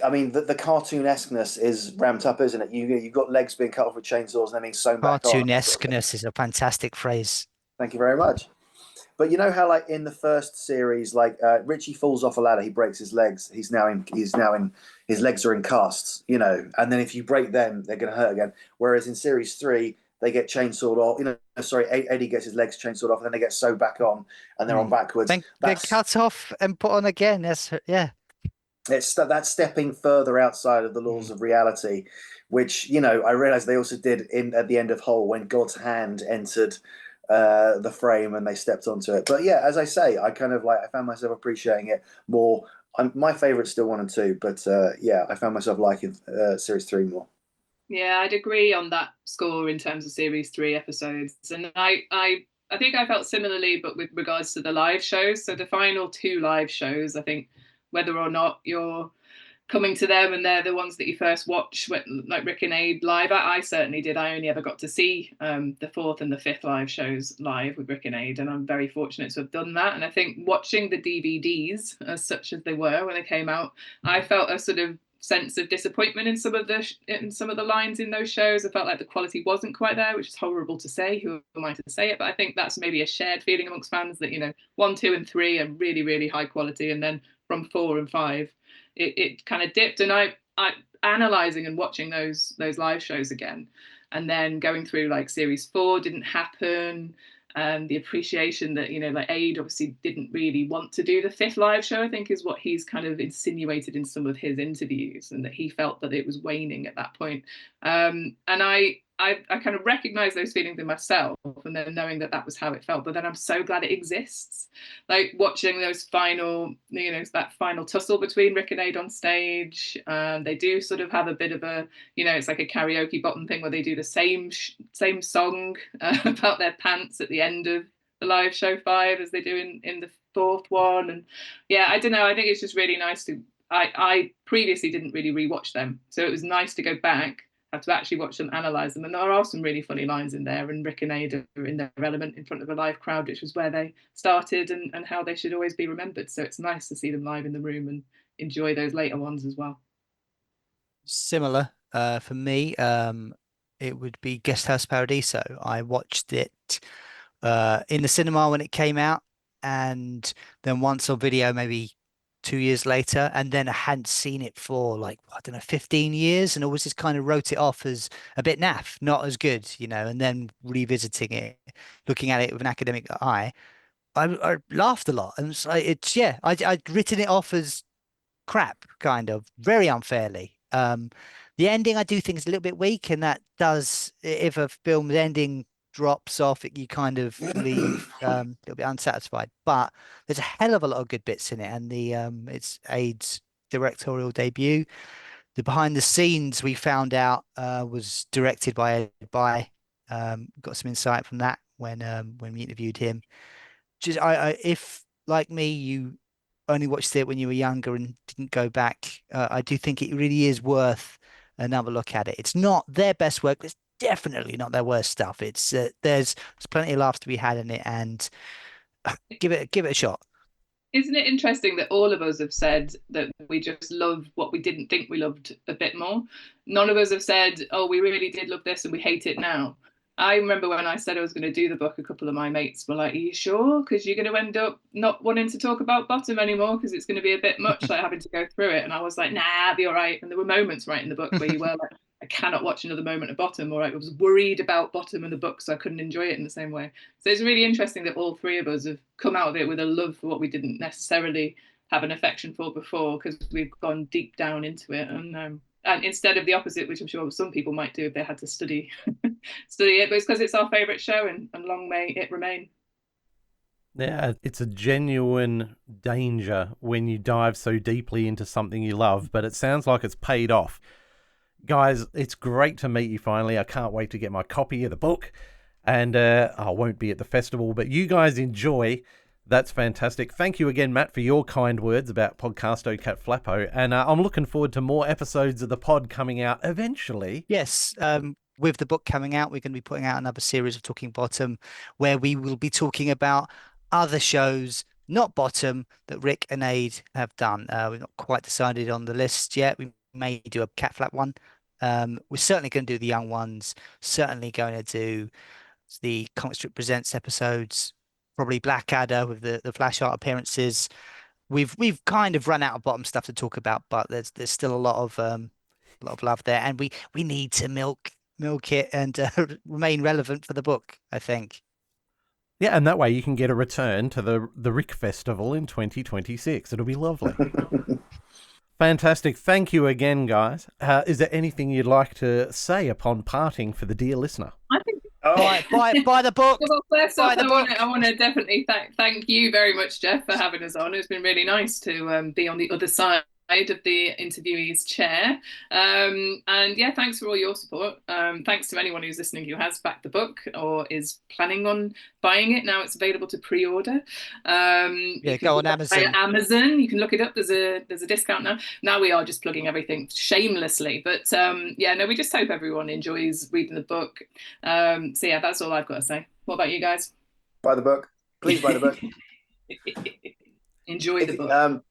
I mean, the cartoonesqueness is ramped up, isn't it? You've got legs being cut off with chainsaws and then being sewn back on. Cartoonesqueness is a fantastic phrase. Thank you very much. But you know how, like in the first series, like Richie falls off a ladder, he breaks his legs. He's now in his legs are in casts, you know. And then if you break them, they're going to hurt again. Whereas in Series 3, they get chainsawed off. Eddie gets his legs chainsawed off, and then they get sewed back on, and they're on backwards. Then they're cut off and put on again. That's that's stepping further outside of the laws of reality, which I realized they also did at the end of Hole when God's hand entered the frame and they stepped onto it. But yeah, as I say, I found myself appreciating it more. My favorite's still 1 and 2, but I found myself liking Series 3 more. Yeah, I'd agree on that score in terms of Series 3 episodes, and I think I felt similarly, but with regards to the live shows. So the final 2 live shows, I think, whether or not you're coming to them and they're the ones that you first watch, like Rik and Ade live. I certainly did. I only ever got to see the 4th and the 5th live shows live with Rik and Ade, and I'm very fortunate to have done that. And I think watching the DVDs, as such as they were when they came out, I felt a sort of sense of disappointment in some of the lines in those shows. I felt like the quality wasn't quite there, which is horrible to say. Who am I to say it? But I think that's maybe a shared feeling amongst fans that 1, 2, and 3 are really, really high quality, and then from 4 and 5, it kind of dipped. And I analysing and watching those live shows again, and then going through like Series 4 didn't happen. And the appreciation that, like Ade obviously didn't really want to do the 5th live show, I think is what he's kind of insinuated in some of his interviews, and that he felt that it was waning at that point. And I kind of recognise those feelings in myself, and then knowing that was how it felt. But then I'm so glad it exists. Like watching those final, that final tussle between Rik and Ade on stage. They do sort of have a bit of a, it's like a karaoke bottom thing where they do the same song about their pants at the end of the live show 5 as they do in the 4th one. And yeah, I don't know. I think it's just really nice to. I previously didn't really rewatch them, so it was nice to go back. Have to actually watch them, analyse them, and there are some really funny lines in there, and Rik and Ade are in their element in front of a live crowd, which was where they started and how they should always be remembered. So it's nice to see them live in the room and enjoy those later ones as well. Similar for me, it would be Guest House Paradiso. I watched it in the cinema when it came out, and then once on video maybe 2 years later, and then I hadn't seen it for 15 years, and always just kind of wrote it off as a bit naff, not as good, and then revisiting it, looking at it with an academic eye, I laughed a lot, and I'd written it off as crap, kind of very unfairly. The ending I do think is a little bit weak, and that does, if a film's ending drops off, you kind of leave a little bit unsatisfied. But there's a hell of a lot of good bits in it, and it's Ade's directorial debut. The behind the scenes we found out was directed by Ed by. Got some insight from that when we interviewed him. Just if like me, you only watched it when you were younger and didn't go back, I do think it really is worth another look at it. It's not their best work, but it's definitely not their worst stuff. It's there's plenty of laughs to be had in it, and give it a shot. Isn't it interesting that all of us have said that we just love what we didn't think we loved a bit more? None of us have said, oh, we really did love this and we hate it now. I remember when I said I was going to do the book, a couple of my mates were like, are you sure? Because you're going to end up not wanting to talk about Bottom anymore because it's going to be a bit much, like having to go through it. And I was like, nah, it'll be all right. And there were moments right in the book where you were like, I cannot watch another moment of Bottom, or I was worried about Bottom and the book, so I couldn't enjoy it in the same way. So it's really interesting that all three of us have come out of it with a love for what we didn't necessarily have an affection for before, because we've gone deep down into it. And instead of the opposite, which I'm sure some people might do if they had to study it, but it's because it's our favourite show, and long may it remain. Yeah, it's a genuine danger when you dive so deeply into something you love, but it sounds like it's paid off. Guys, it's great to meet you finally. I can't wait to get my copy of the book, and I won't be at the festival, but you guys enjoy. That's fantastic. Thank you again, Matt, for your kind words about Podcasto Catflappo, and I'm looking forward to more episodes of the pod coming out eventually. Yes, with the book coming out, we're going to be putting out another series of Talking Bottom, where we will be talking about other shows, not Bottom, that Rik and Ade have done. We've not quite decided on the list yet. We may do a Catflap one. We're certainly going to do the young ones. Certainly going to do the Comic Strip Presents episodes. Probably Blackadder with the flash art appearances. We've kind of run out of Bottom stuff to talk about, but there's still a lot of love there, and we need to milk it and remain relevant for the book, I think. Yeah, and that way you can get a return to the Rik Festival in 2026. It'll be lovely. Fantastic. Thank you again, guys. Is there anything you'd like to say upon parting for the dear listener? I think Buy the book. Well, first off, I want to definitely thank you very much, Jeff, for having us on. It's been really nice to be on the other side of the interviewee's chair. And yeah, thanks for all your support. Thanks to anyone who's listening who has backed the book or is planning on buying it. Now it's available to pre-order. Go on Amazon. Amazon, you can look it up. There's a discount now. Now we are just plugging everything shamelessly, but we just hope everyone enjoys reading the book. So yeah, that's all I've got to say. What about you guys? Buy the book. Please buy the book. Enjoy the book.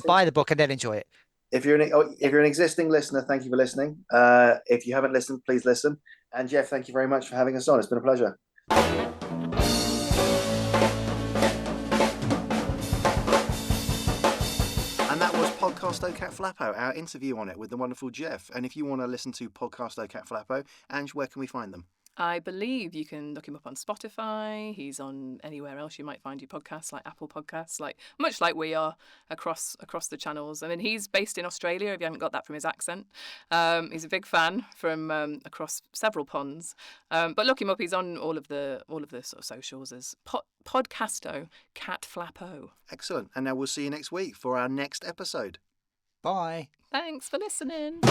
Buy the book and then enjoy it. If you're an existing listener, thank you for listening. If you haven't listened, please listen. And Jeff, thank you very much for having us on. It's been a pleasure. And that was Podcasto Catflappo, our interview on it with the wonderful Jeff. And if you want to listen to Podcasto Catflappo, Ange, where can we find them? I believe you can look him up on Spotify. He's on anywhere else you might find your podcasts, like Apple Podcasts, much like we are across the channels. I mean, he's based in Australia, if you haven't got that from his accent. He's a big fan from across several ponds. But look him up. He's on all of the sort of socials as Podcasto Catflappo. Excellent. And now we'll see you next week for our next episode. Bye. Thanks for listening.